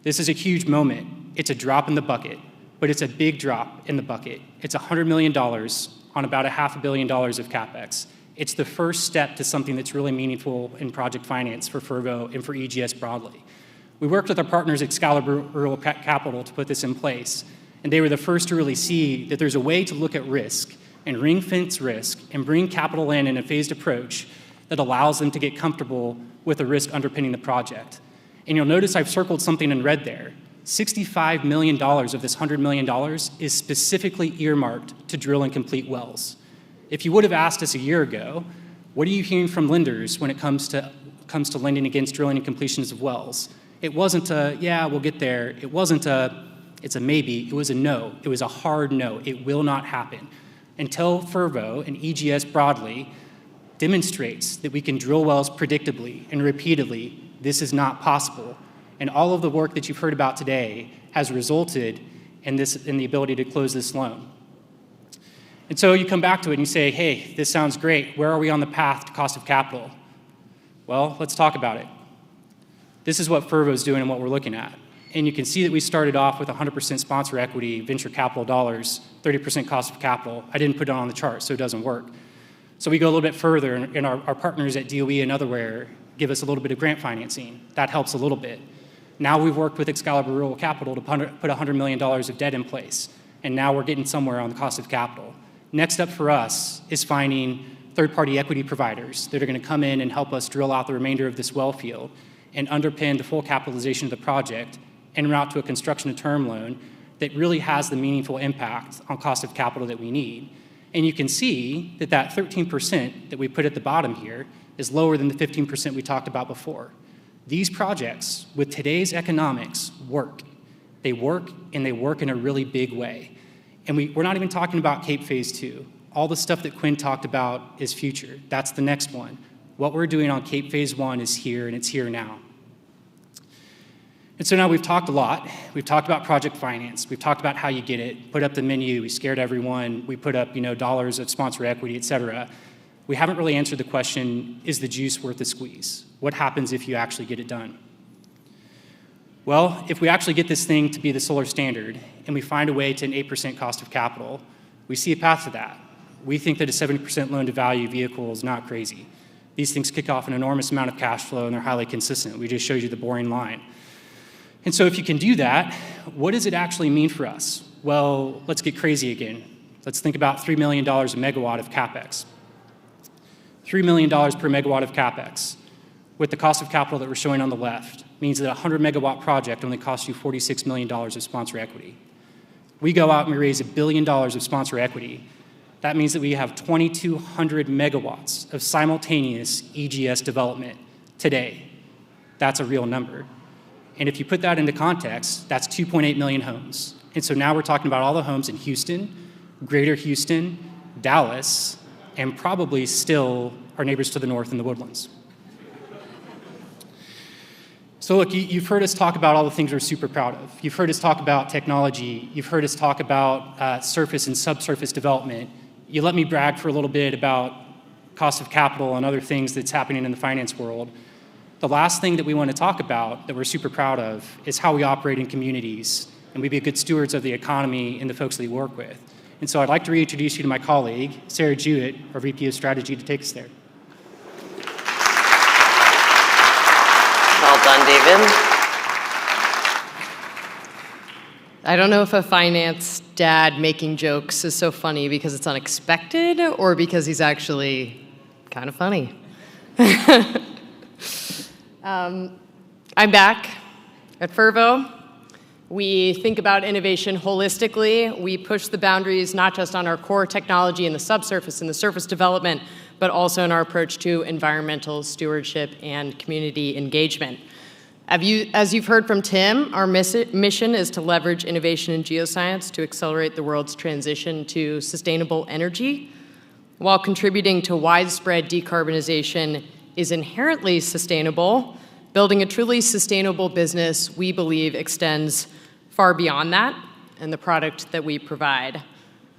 This is a huge moment. It's a drop in the bucket, but it's a big drop in the bucket. It's $100 million on about $500 million of CapEx. It's the first step to something that's really meaningful in project finance for Fervo and for EGS broadly. We worked with our partners at Excalibur Rural Capital to put this in place, and they were the first to really see that there's a way to look at risk and ring-fence risk and bring capital in a phased approach that allows them to get comfortable with the risk underpinning the project. And you'll notice I've circled something in red there. $65 million of this $100 million is specifically earmarked to drill and complete wells. If you would have asked us a year ago, what are you hearing from lenders when it comes to lending against drilling and completions of wells? It wasn't a, yeah, we'll get there. It wasn't a, it's a maybe. It was a no. It was a hard no. It will not happen. Until Fervo and EGS broadly demonstrates that we can drill wells predictably and repeatedly, this is not possible. And all of the work that you've heard about today has resulted in the ability to close this loan. And so you come back to it and you say, hey, this sounds great. Where are we on the path to cost of capital? Well, let's talk about it. This is what Fervo's doing and what we're looking at. And you can see that we started off with 100% sponsor equity, venture capital dollars, 30% cost of capital. I didn't put it on the chart, so it doesn't work. So we go a little bit further, and our partners at DOE and otherwhere give us a little bit of grant financing. That helps a little bit. Now we've worked with Excalibur Rural Capital to put $100 million of debt in place, and now we're getting somewhere on the cost of capital. Next up for us is finding third-party equity providers that are going to come in and help us drill out the remainder of this well field and underpin the full capitalization of the project en route to a construction term loan that really has the meaningful impact on cost of capital that we need. And you can see that that 13% that we put at the bottom here is lower than the 15% we talked about before. These projects, with today's economics, work. They work, and they work in a really big way. And we're not even talking about Cape Phase 2. All the stuff that Quinn talked about is future. That's the next one. What we're doing on Cape Phase 1 is here, and it's here now. And so now we've talked a lot. We've talked about project finance. We've talked about how you get it, put up the menu, we scared everyone, we put up dollars of sponsor equity, et cetera. We haven't really answered the question, is the juice worth the squeeze? What happens if you actually get it done? Well, if we actually get this thing to be the solar standard and we find a way to an 8% cost of capital, we see a path to that. We think that a 70% loan to value vehicle is not crazy. These things kick off an enormous amount of cash flow and they're highly consistent. We just showed you the boring line. And so if you can do that, what does it actually mean for us? Well, let's get crazy again. Let's think about $3 million a megawatt of CapEx. $3 million per megawatt of CapEx with the cost of capital that we're showing on the left means that a 100 megawatt project only costs you $46 million of sponsor equity. We go out and we raise $1 billion of sponsor equity. That means that we have 2,200 megawatts of simultaneous EGS development today. That's a real number. And if you put that into context, that's 2.8 million homes. And so now we're talking about all the homes in Houston, Greater Houston, Dallas, and probably still our neighbors to the north in the Woodlands. So look, you've heard us talk about all the things we're super proud of. You've heard us talk about technology. You've heard us talk about surface and subsurface development. You let me brag for a little bit about cost of capital and other things that's happening in the finance world. The last thing that we want to talk about that we're super proud of is how we operate in communities and we be good stewards of the economy and the folks that we work with. And so I'd like to reintroduce you to my colleague, Sarah Jewett, our VP of Strategy, to take us there. Well done, David. I don't know if a finance dad making jokes is so funny because it's unexpected or because he's actually kind of funny. I'm back at Fervo. We think about innovation holistically. We push the boundaries not just on our core technology in the subsurface and the surface development, but also in our approach to environmental stewardship and community engagement. As you've heard from Tim, our mission is to leverage innovation in geoscience to accelerate the world's transition to sustainable energy. While contributing to widespread decarbonization is inherently sustainable, building a truly sustainable business, we believe, extends far beyond that and the product that we provide.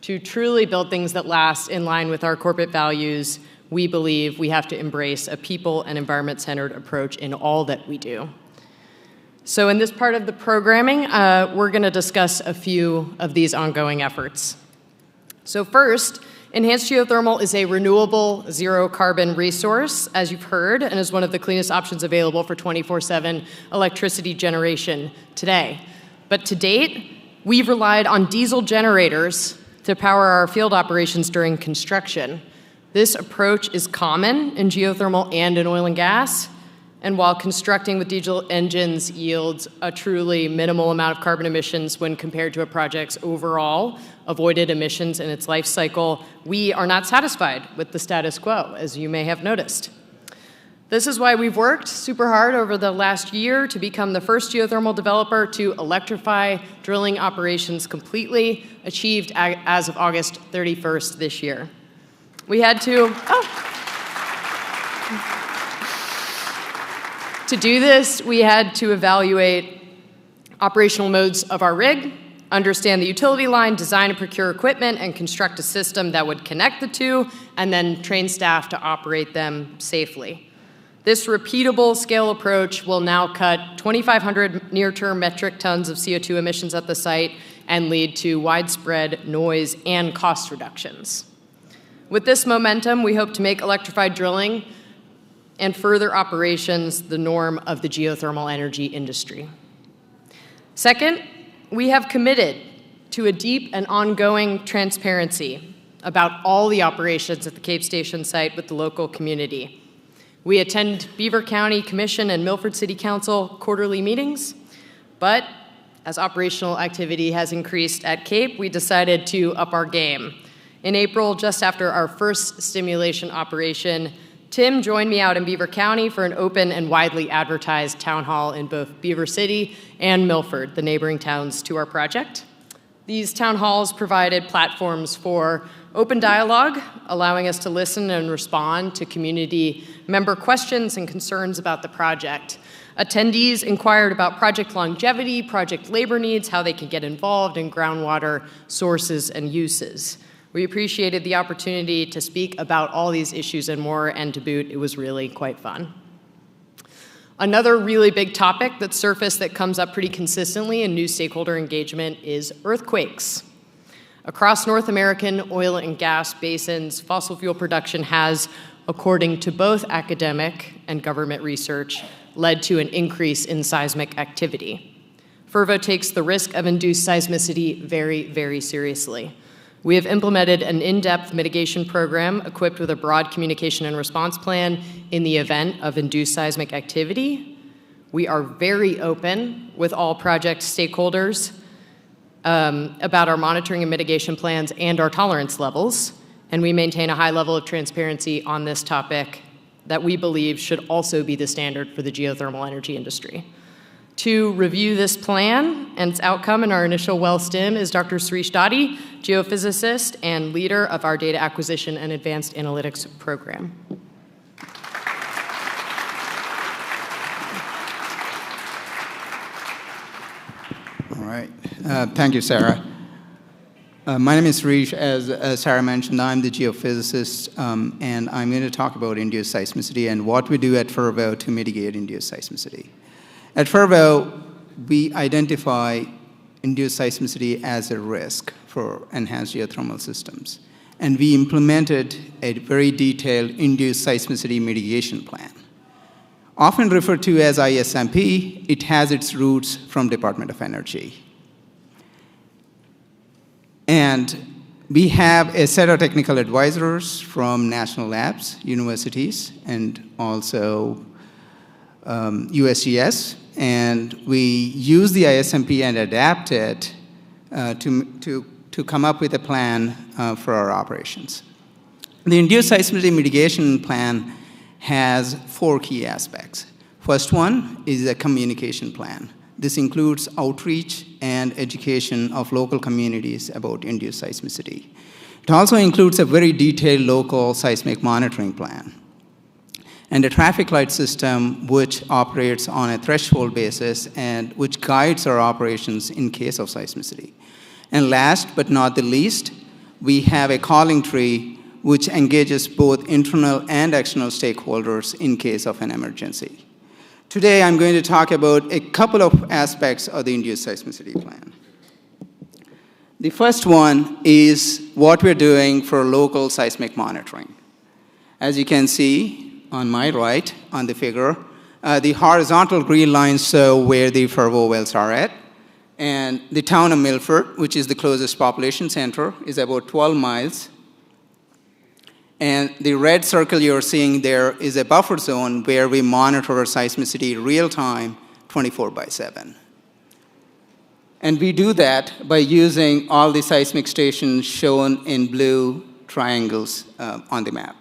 To truly build things that last in line with our corporate values, we believe we have to embrace a people and environment-centered approach in all that we do. So in this part of the programming, we're going to discuss a few of these ongoing efforts. So first, enhanced geothermal is a renewable, zero-carbon resource, as you've heard, and is one of the cleanest options available for 24/7 electricity generation today. But to date, we've relied on diesel generators to power our field operations during construction. This approach is common in geothermal and in oil and gas, and while constructing with diesel engines yields a truly minimal amount of carbon emissions when compared to a project's overall avoided emissions in its life cycle, we are not satisfied with the status quo, as you may have noticed. This is why we've worked super hard over the last year to become the first geothermal developer to electrify drilling operations completely, achieved as of August 31st this year. We had to, To do this, we had to evaluate operational modes of our rig, understand the utility line, design and procure equipment, and construct a system that would connect the two, and then train staff to operate them safely. This repeatable scale approach will now cut 2,500 near-term metric tons of CO2 emissions at the site and lead to widespread noise and cost reductions. With this momentum, we hope to make electrified drilling and further operations the norm of the geothermal energy industry. Second, we have committed to a deep and ongoing transparency about all the operations at the Cape Station site with the local community. We attend Beaver County Commission and Milford City Council quarterly meetings, but as operational activity has increased at Cape, we decided to up our game. In April, just after our first stimulation operation, Tim joined me out in Beaver County for an open and widely advertised town hall in both Beaver City and Milford, the neighboring towns to our project. These town halls provided platforms for open dialogue, allowing us to listen and respond to community member questions and concerns about the project. Attendees inquired about project longevity, project labor needs, how they could get involved in groundwater sources and uses. We appreciated the opportunity to speak about all these issues and more, and to boot, it was really quite fun. Another really big topic that's surfaced that comes up pretty consistently in new stakeholder engagement is earthquakes. Across North American oil and gas basins, fossil fuel production has, according to both academic and government research, led to an increase in seismic activity. Fervo takes the risk of induced seismicity very, very seriously. We have implemented an in-depth mitigation program equipped with a broad communication and response plan in the event of induced seismic activity. We are very open with all project stakeholders, about our monitoring and mitigation plans and our tolerance levels, and we maintain a high level of transparency on this topic that we believe should also be the standard for the geothermal energy industry. To review this plan and its outcome in our initial well stim is Dr. Srish Dadi, geophysicist and leader of our data acquisition and advanced analytics program. All right. Thank you, Sarah. My name is Srish. As Sarah mentioned, I'm the geophysicist, and I'm going to talk about induced seismicity and what we do at Fervo to mitigate induced seismicity. At Fervo, we identify induced seismicity as a risk for enhanced geothermal systems, and we implemented a very detailed induced seismicity mitigation plan. Often referred to as ISMP, it has its roots from Department of Energy. And we have a set of technical advisors from national labs, universities, and also USGS. And we use the ISMP and adapt it to come up with a plan for our operations. The induced seismicity mitigation plan has 4 key aspects. First one is a communication plan. This includes outreach and education of local communities about induced seismicity. It also includes a very detailed local seismic monitoring plan and a traffic light system which operates on a threshold basis and which guides our operations in case of seismicity. And last but not the least, we have a calling tree which engages both internal and external stakeholders in case of an emergency. Today, I'm going to talk about a couple of aspects of the induced seismicity plan. The first one is what we're doing for local seismic monitoring. As you can see on my right on the figure, the horizontal green lines show where the Fervo wells are at, and the town of Milford, which is the closest population center, is about 12 miles. And the red circle you're seeing there is a buffer zone where we monitor seismicity real time, 24/7. And we do that by using all the seismic stations shown in blue triangles on the map.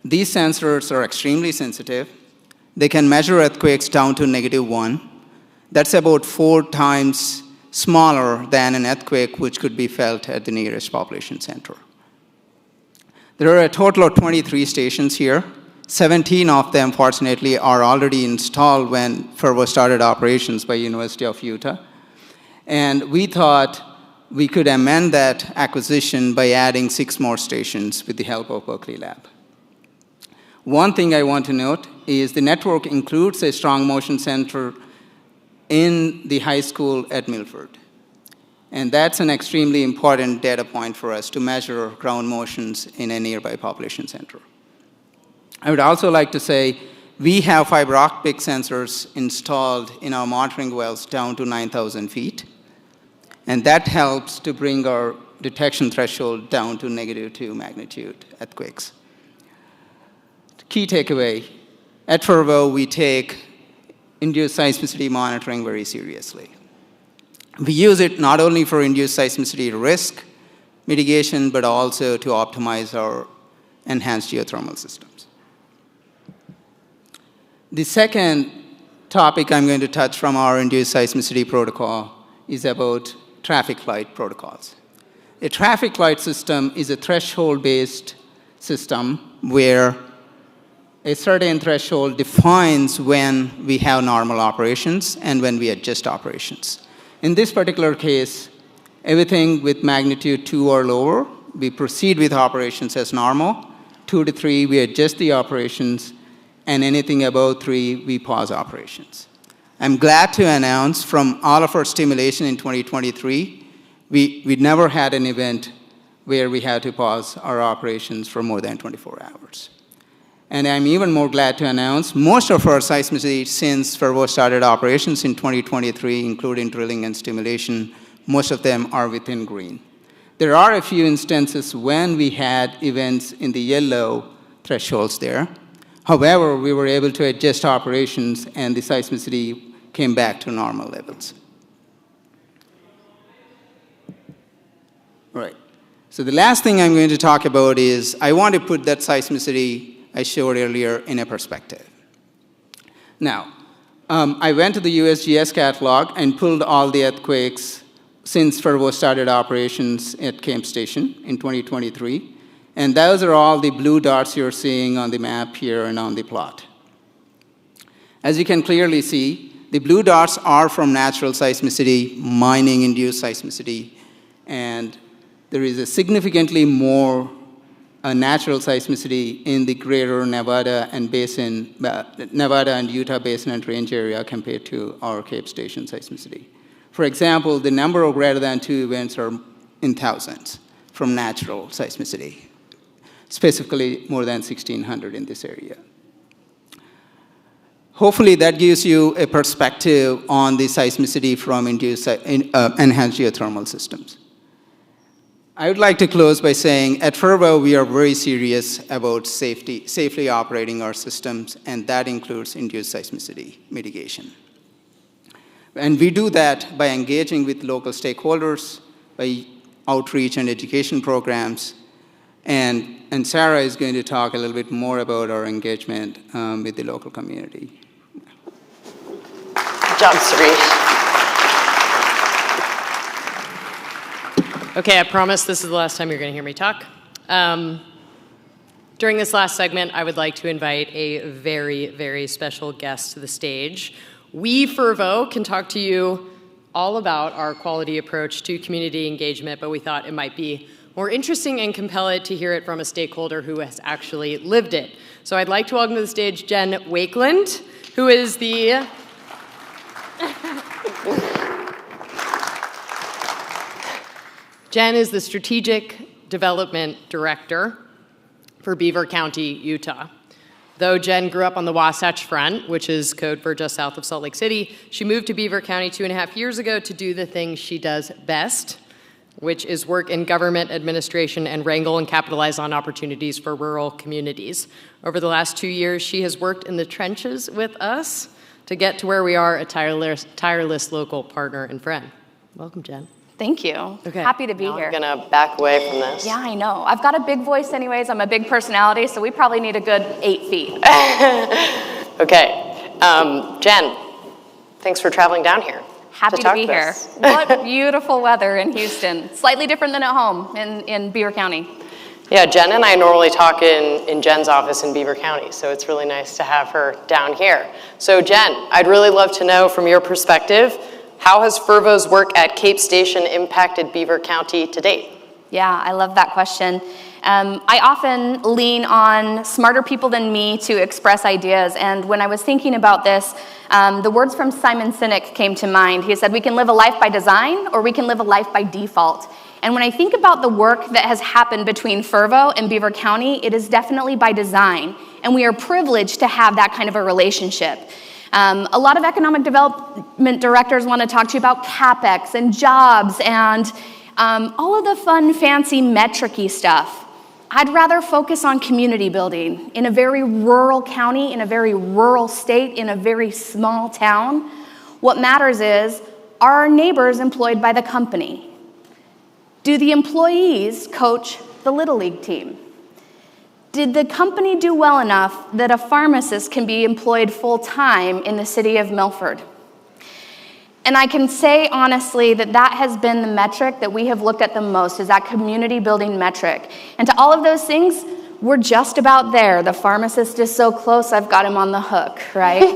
These sensors are extremely sensitive. They can measure earthquakes down to -1. That's about 4 times smaller than an earthquake which could be felt at the nearest population center. There are a total of 23 stations here. 17 of them, fortunately, are already installed when Fervo started operations by University of Utah. And we thought we could amend that acquisition by adding 6 more stations with the help of Berkeley Lab. One thing I want to note is the network includes a strong motion center in the high school at Milford. And that's an extremely important data point for us to measure ground motions in a nearby population center. I would also like to say we have fiber optic sensors installed in our monitoring wells down to 9,000 feet. And that helps to bring our detection threshold down to -2 magnitude earthquakes. Key takeaway, at Fervo, we take induced seismicity monitoring very seriously. We use it not only for induced seismicity risk mitigation, but also to optimize our enhanced geothermal systems. The second topic I'm going to touch from our induced seismicity protocol is about traffic light protocols. A traffic light system is a threshold-based system where a certain threshold defines when we have normal operations and when we adjust operations. In this particular case, everything with magnitude 2 or lower, we proceed with operations as normal. 2 to 3, we adjust the operations, and anything above 3, we pause operations. I'm glad to announce from all of our stimulation in 2023, we never had an event where we had to pause our operations for more than 24 hours. And I'm even more glad to announce most of our seismicity since Fervo started operations in 2023, including drilling and stimulation, most of them are within green. There are a few instances when we had events in the yellow thresholds there. However, we were able to adjust operations and the seismicity came back to normal levels. Right. So the last thing I'm going to talk about is I want to put that seismicity I showed earlier in a perspective. Now, I went to the USGS catalog and pulled all the earthquakes since Fervo started operations at Camp Station in 2023. And those are all the blue dots you're seeing on the map here and on the plot. As you can clearly see, the blue dots are from natural seismicity, mining-induced seismicity, and there is a significantly more natural seismicity in the greater Nevada and Utah Basin and Range area compared to our Cape Station seismicity. For example, the number of greater than 2 events are in thousands from natural seismicity, specifically more than 1,600 in this area. Hopefully that gives you a perspective on the seismicity from enhanced geothermal systems. I would like to close by saying at Fervo we are very serious about safely operating our systems, and that includes induced seismicity mitigation. And we do that by engaging with local stakeholders, by outreach and education programs, and Sarah is going to talk a little bit more about our engagement with the local community. Good job, Suresh. Okay, I promise this is the last time you're going to hear me talk. During this last segment, I would like to invite a very, very special guest to the stage. We, Fervo, can talk to you all about our quality approach to community engagement, but we thought it might be more interesting and compelling to hear it from a stakeholder who has actually lived it. So I'd like to welcome to the stage Jen Wakeland, who is the Jen is the Strategic Development Director for Beaver County, Utah. Though Jen grew up on the Wasatch Front, which is code for just south of Salt Lake City, she moved to Beaver County 2.5 years ago to do the thing she does best, which is work in government administration and wrangle and capitalize on opportunities for rural communities. Over the last 2 years, she has worked in the trenches with us to get to where we are, a tireless local partner and friend. Welcome, Jen. Thank you. Okay. Happy to be here. I'm gonna back away from this. Yeah, I know. I've got a big voice anyways. I'm a big personality, so we probably need a good 8 feet. Okay. Jen, thanks for traveling down here. Happy to be here. What beautiful weather in Houston. Slightly different than at home in Beaver County. Yeah, Jen and I normally talk in Jen's office in Beaver County, so it's really nice to have her down here. So Jen, I'd really love to know from your perspective, how has Fervo's work at Cape Station impacted Beaver County to date? Yeah, I love that question. I often lean on smarter people than me to express ideas, and when I was thinking about this, the words from Simon Sinek came to mind. He said, we can live a life by design, or we can live a life by default. And when I think about the work that has happened between Fervo and Beaver County, it is definitely by design, and we are privileged to have that kind of a relationship. A lot of economic development directors want to talk to you about CapEx and jobs and all of the fun, fancy, metric-y stuff. I'd rather focus on community building in a very rural county, in a very rural state, in a very small town. What matters is, are our neighbors employed by the company? Do the employees coach the Little League team? Did the company do well enough that a pharmacist can be employed full-time in the city of Milford? And I can say honestly that that has been the metric that we have looked at the most, is that community building metric. And to all of those things, we're just about there. The pharmacist is so close, I've got him on the hook, right?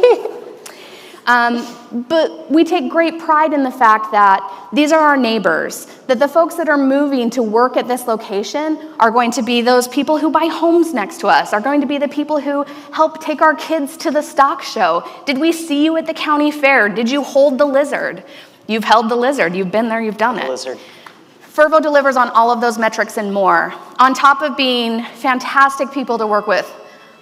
But we take great pride in the fact that these are our neighbors, that the folks that are moving to work at this location are going to be those people who buy homes next to us, are going to be the people who help take our kids to the stock show. Did we see you at the county fair? Did you hold the lizard? You've held the lizard. You've been there. You've done it. Lizard. Fervo delivers on all of those metrics and more, on top of being fantastic people to work with,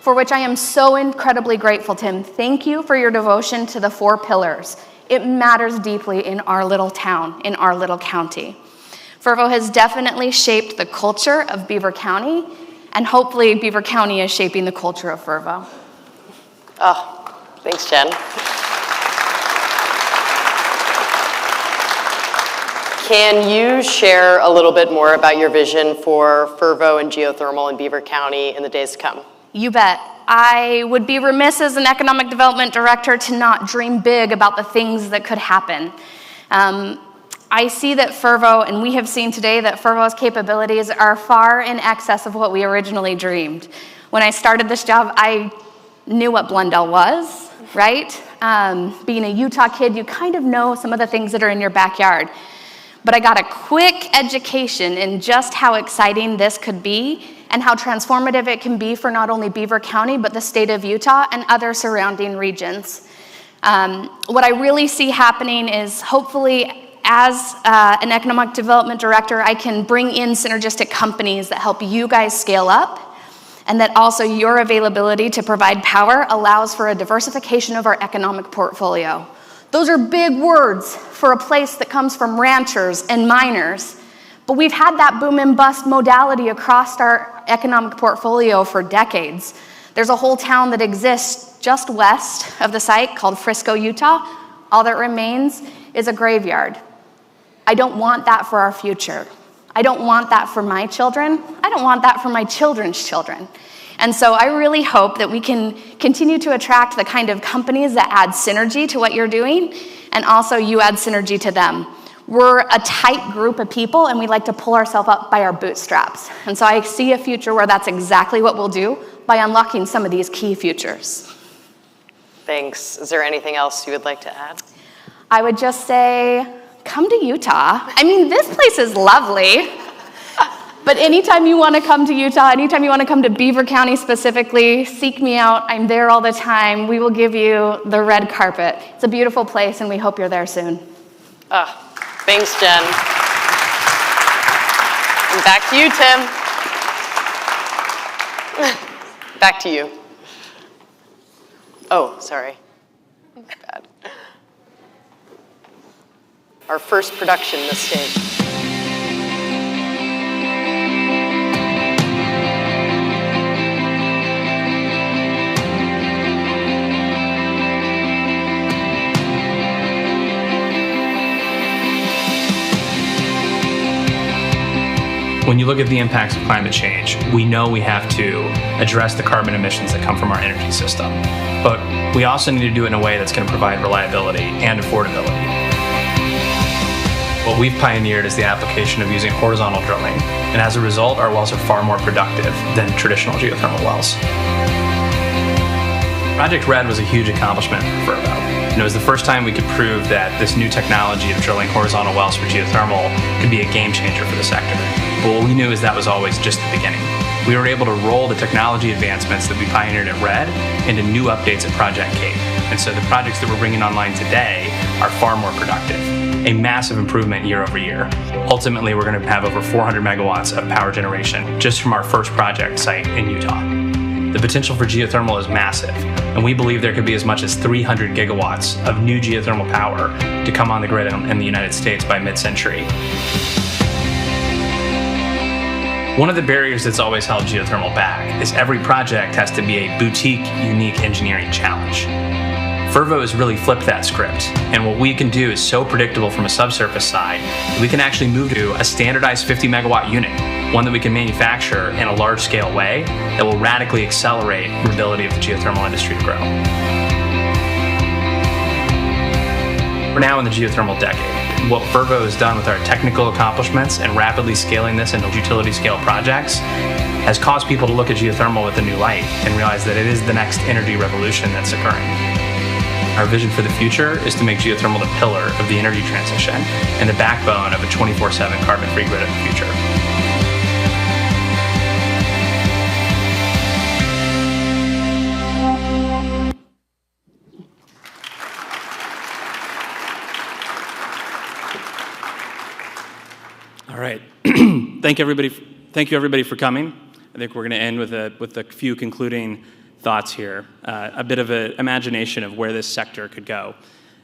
for which I am so incredibly grateful, Tim. Thank you for your devotion to the 4 pillars. It matters deeply in our little town, in our little county. Fervo has definitely shaped the culture of Beaver County, and hopefully Beaver County is shaping the culture of Fervo. Oh, thanks, Jen. Can you share a little bit more about your vision for Fervo and geothermal in Beaver County in the days to come? You bet. I would be remiss as an economic development director to not dream big about the things that could happen. I see that Fervo, and we have seen today that Fervo's capabilities are far in excess of what we originally dreamed. When I started this job, I knew what Blundell was, right? Being a Utah kid, you kind of know some of the things that are in your backyard. But I got a quick education in just how exciting this could be and how transformative it can be for not only Beaver County, but the state of Utah and other surrounding regions. What I really see happening is hopefully as an economic development director, I can bring in synergistic companies that help you guys scale up, and that also your availability to provide power allows for a diversification of our economic portfolio. Those are big words for a place that comes from ranchers and miners, but we've had that boom and bust modality across our economic portfolio for decades. There's a whole town that exists just west of the site called Frisco, Utah. All that remains is a graveyard. I don't want that for our future. I don't want that for my children. I don't want that for my children's children. And so I really hope that we can continue to attract the kind of companies that add synergy to what you're doing, and also you add synergy to them. We're a tight group of people, and we like to pull ourselves up by our bootstraps. And so I see a future where that's exactly what we'll do by unlocking some of these key futures. Thanks. Is there anything else you would like to add? I would just say, come to Utah. I mean, this place is lovely. But anytime you want to come to Utah, anytime you want to come to Beaver County specifically, seek me out. I'm there all the time. We will give you the red carpet. It's a beautiful place, and we hope you're there soon. Thanks, Jen. And back to you, Tim. Back to you. Oh, sorry. Bad. Our first production this stage. When you look at the impacts of climate change, we know we have to address the carbon emissions that come from our energy system. But we also need to do it in a way that's going to provide reliability and affordability. What we've pioneered is the application of using horizontal drilling, and as a result, our wells are far more productive than traditional geothermal wells. Project Red was a huge accomplishment for Fervo, and it was the first time we could prove that this new technology of drilling horizontal wells for geothermal could be a game changer for the sector. But what we knew is that was always just the beginning. We were able to roll the technology advancements that we pioneered at Red into new updates at Project Cape. And so the projects that we're bringing online today are far more productive. A massive improvement year over year. Ultimately, we're going to have over 400 megawatts of power generation just from our first project site in Utah. The potential for geothermal is massive, and we believe there could be as much as 300 gigawatts of new geothermal power to come on the grid in the United States by mid-century. One of the barriers that's always held geothermal back is every project has to be a boutique, unique engineering challenge. Fervo has really flipped that script, and what we can do is so predictable from a subsurface side that we can actually move to a standardized 50 megawatt unit, one that we can manufacture in a large scale way that will radically accelerate the ability of the geothermal industry to grow. We're now in the geothermal decade. What Fervo has done with our technical accomplishments and rapidly scaling this into utility scale projects has caused people to look at geothermal with a new light and realize that it is the next energy revolution that's occurring. Our vision for the future is to make geothermal the pillar of the energy transition and the backbone of a 24/7 carbon-free grid of the future. All right. Thank you, everybody, for coming. I think we're going to end with a few concluding thoughts here, a bit of an imagination of where this sector could go.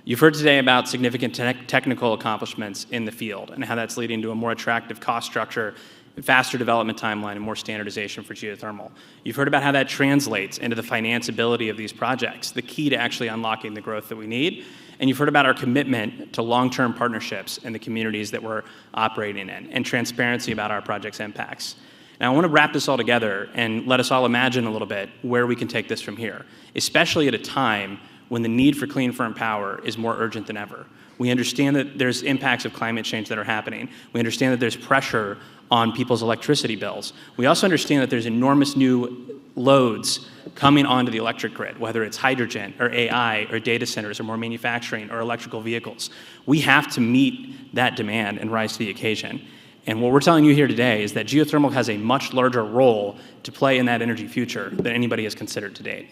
You've heard today about significant technical accomplishments in the field and how that's leading to a more attractive cost structure faster development timeline, and more standardization for geothermal. You've heard about how that translates into the financeability of these projects, the key to actually unlocking the growth that we need. And you've heard about our commitment to long-term partnerships in the communities that we're operating in, and transparency about our project's impacts. Now, I want to wrap this all together and let us all imagine a little bit where we can take this from here, especially at a time when the need for clean, firm power is more urgent than ever. We understand that there's impacts of climate change that are happening. We understand that there's pressure on people's electricity bills. We also understand that there's enormous new loads coming onto the electric grid, whether it's hydrogen or AI or data centers or more manufacturing or electrical vehicles. We have to meet that demand and rise to the occasion. And what we're telling you here today is that geothermal has a much larger role to play in that energy future than anybody has considered to date.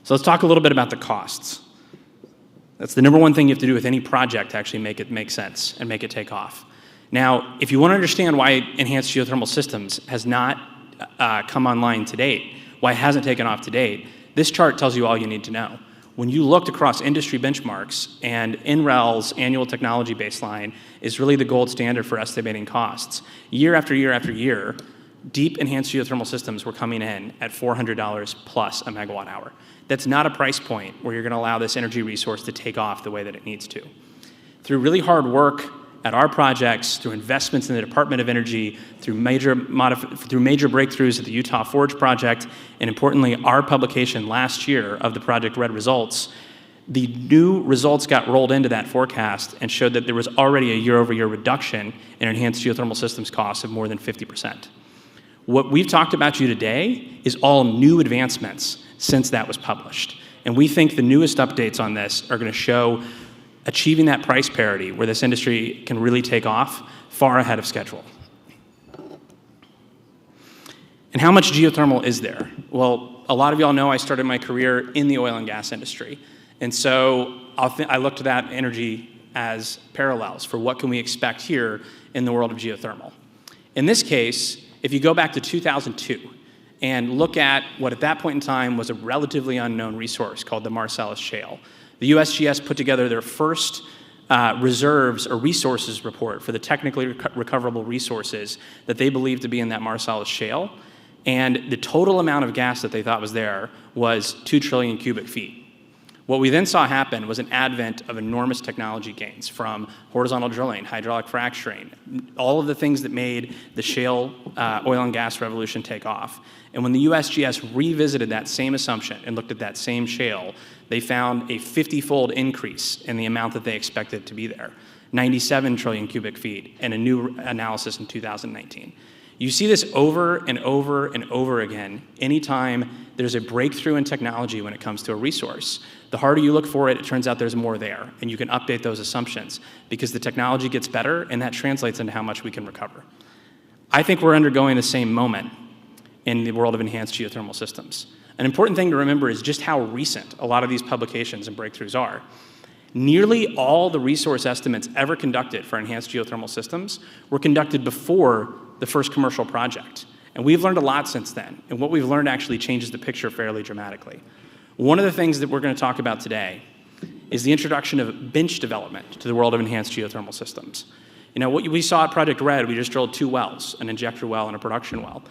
So let's talk a little bit about the costs. That's the number one thing you have to do with any project to actually make it make sense and make it take off. Now, if you want to understand why enhanced geothermal systems has not come online to date, why it hasn't taken off to date, this chart tells you all you need to know. When you looked across industry benchmarks, and NREL's annual technology baseline is really the gold standard for estimating costs, year after year after year, deep enhanced geothermal systems were coming in at $400 plus a megawatt hour. That's not a price point where you're going to allow this energy resource to take off the way that it needs to. Through really hard work at our projects, through investments in the Department of Energy, through major breakthroughs at the Utah Forge project, and importantly, our publication last year of the Project Red results, the new results got rolled into that forecast and showed that there was already a year-over-year reduction in enhanced geothermal systems costs of more than 50%. What we've talked about to you today is all new advancements since that was published. And we think the newest updates on this are going to show achieving that price parity where this industry can really take off far ahead of schedule. And how much geothermal is there? Well, a lot of y'all know I started my career in the oil and gas industry. And so I looked at that energy as parallels for what can we expect here in the world of geothermal. In this case, if you go back to 2002 and look at what at that point in time was a relatively unknown resource called the Marcellus Shale, the USGS put together their first reserves or resources report for the technically recoverable resources that they believed to be in that Marcellus Shale. And the total amount of gas that they thought was there was 2 trillion cubic feet. What we then saw happen was an advent of enormous technology gains from horizontal drilling, hydraulic fracturing, all of the things that made the shale oil and gas revolution take off. And when the USGS revisited that same assumption and looked at that same shale, they found a 50-fold increase in the amount that they expected to be there, 97 trillion cubic feet, in a new analysis in 2019. You see this over and over and over again anytime there's a breakthrough in technology when it comes to a resource. The harder you look for it, it turns out there's more there, and you can update those assumptions because the technology gets better, and that translates into how much we can recover. I think we're undergoing the same moment in the world of enhanced geothermal systems. An important thing to remember is just how recent a lot of these publications and breakthroughs are. Nearly all the resource estimates ever conducted for enhanced geothermal systems were conducted before the first commercial project. And we've learned a lot since then. And what we've learned actually changes the picture fairly dramatically. One of the things that we're going to talk about today is the introduction of bench development to the world of enhanced geothermal systems. You know, what we saw at Project Red, we just drilled 2 wells, an injector well and a production well.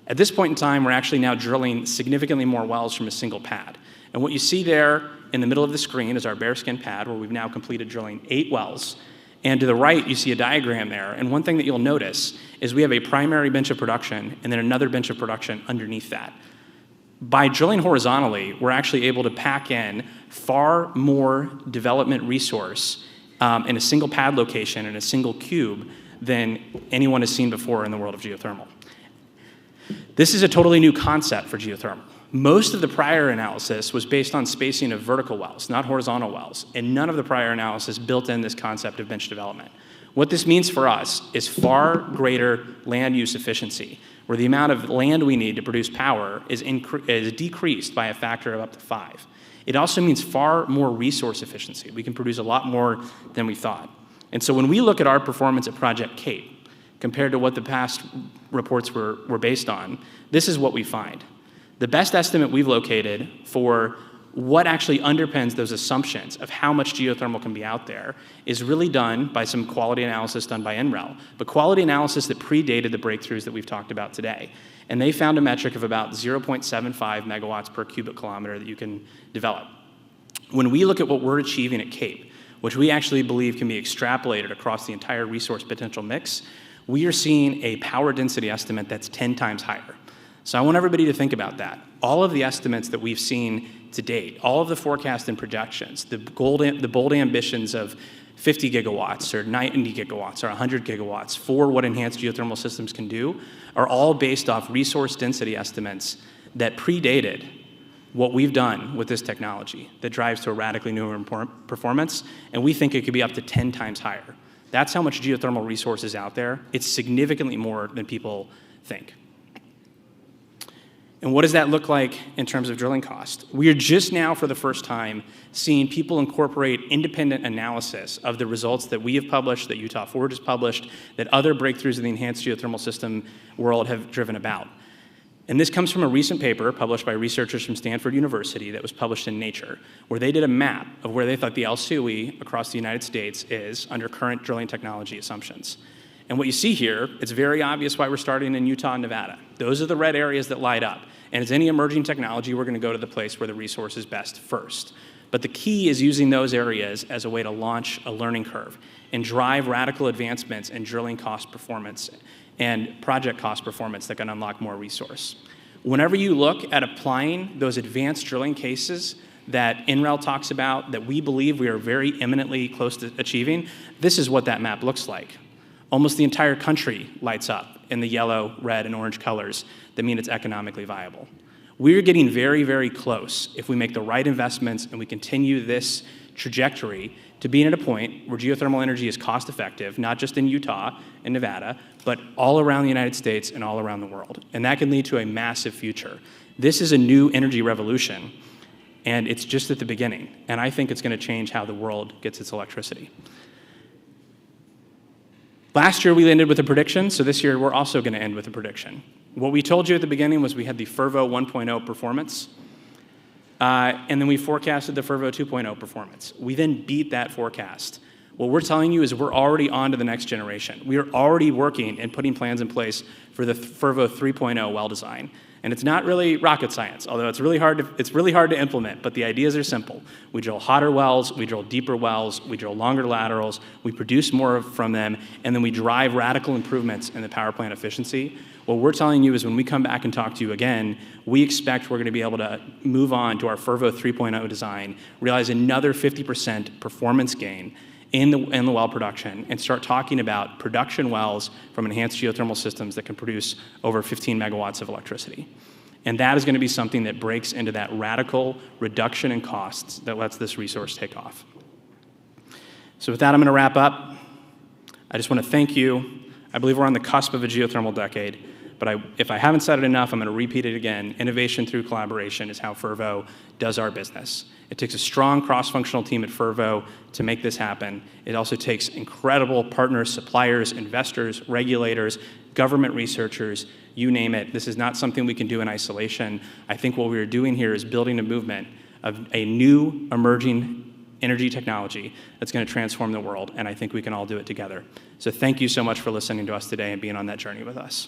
At this point in time, we're actually now drilling significantly more wells from a single pad. And what you see there in the middle of the screen is our bearskin pad, where we've now completed drilling 8 wells. And to the right, you see a diagram there. And one thing that you'll notice is we have a primary bench of production and then another bench of production underneath that. By drilling horizontally, we're actually able to pack in far more development resource in a single pad location in a single cube than anyone has seen before in the world of geothermal. This is a totally new concept for geothermal. Most of the prior analysis was based on spacing of vertical wells, not horizontal wells, and none of the prior analysis built in this concept of bench development. What this means for us is far greater land use efficiency, where the amount of land we need to produce power is decreased by a factor of up to 5. It also means far more resource efficiency. We can produce a lot more than we thought. And so when we look at our performance at Project Cape, compared to what the past reports were based on, this is what we find. The best estimate we've located for what actually underpins those assumptions of how much geothermal can be out there is really done by some quality analysis done by NREL, but quality analysis that predated the breakthroughs that we've talked about today. And they found a metric of about 0.75 megawatts per cubic kilometer that you can develop. When we look at what we're achieving at Cape, which we actually believe can be extrapolated across the entire resource potential mix, we are seeing a power density estimate that's 10 times higher. So I want everybody to think about that. All of the estimates that we've seen to date, all of the forecasts and projections, the bold ambitions of 50 gigawatts or 90 gigawatts or 100 gigawatts for what enhanced geothermal systems can do are all based off resource density estimates that predated what we've done with this technology that drives to a radically newer performance, and we think it could be up to 10 times higher. That's how much geothermal resource is out there. It's significantly more than people think. And what does that look like in terms of drilling cost? We are just now, for the first time, seeing people incorporate independent analysis of the results that we have published, that Utah Forward has published, that other breakthroughs in the enhanced geothermal system world have driven about. And this comes from a recent paper published by researchers from Stanford University that was published in Nature, where they did a map of where they thought the LCOE across the United States is under current drilling technology assumptions. And what you see here, it's very obvious why we're starting in Utah and Nevada. Those are the red areas that light up. And as any emerging technology, we're going to go to the place where the resource is best first. But the key is using those areas as a way to launch a learning curve and drive radical advancements in drilling cost performance and project cost performance that can unlock more resource. Whenever you look at applying those advanced drilling cases that NREL talks about, that we believe we are very imminently close to achieving, this is what that map looks like. Almost the entire country lights up in the yellow, red, and orange colors that mean it's economically viable. We're getting very, very close if we make the right investments and we continue this trajectory to being at a point where geothermal energy is cost effective, not just in Utah and Nevada, but all around the United States and all around the world. And that can lead to a massive future. This is a new energy revolution, and it's just at the beginning. And I think it's going to change how the world gets its electricity. Last year, we ended with a prediction, so this year, we're also going to end with a prediction. What we told you at the beginning was we had the Fervo 1.0 performance, and then we forecasted the Fervo 2.0 performance. We then beat that forecast. What we're telling you is we're already on to the next generation. We are already working and putting plans in place for the Fervo 3.0 well design. And it's not really rocket science, although it's really hard to implement, but the ideas are simple. We drill hotter wells, we drill deeper wells, we drill longer laterals, we produce more from them, and then we drive radical improvements in the power plant efficiency. What we're telling you is when we come back and talk to you again, we expect we're going to be able to move on to our Fervo 3.0 design, realize another 50% performance gain in the well production, and start talking about production wells from enhanced geothermal systems that can produce over 15 megawatts of electricity. And that is going to be something that breaks into that radical reduction in costs that lets this resource take off. So with that, I'm going to wrap up. I just want to thank you. I believe we're on the cusp of a geothermal decade, but if I haven't said it enough, I'm going to repeat it again. Innovation through collaboration is how Fervo does our business. It takes a strong cross-functional team at Fervo to make this happen. It also takes incredible partners, suppliers, investors, regulators, government researchers, you name it. This is not something we can do in isolation. I think what we are doing here is building a movement of a new emerging energy technology that's going to transform the world, and I think we can all do it together. So thank you so much for listening to us today and being on that journey with us.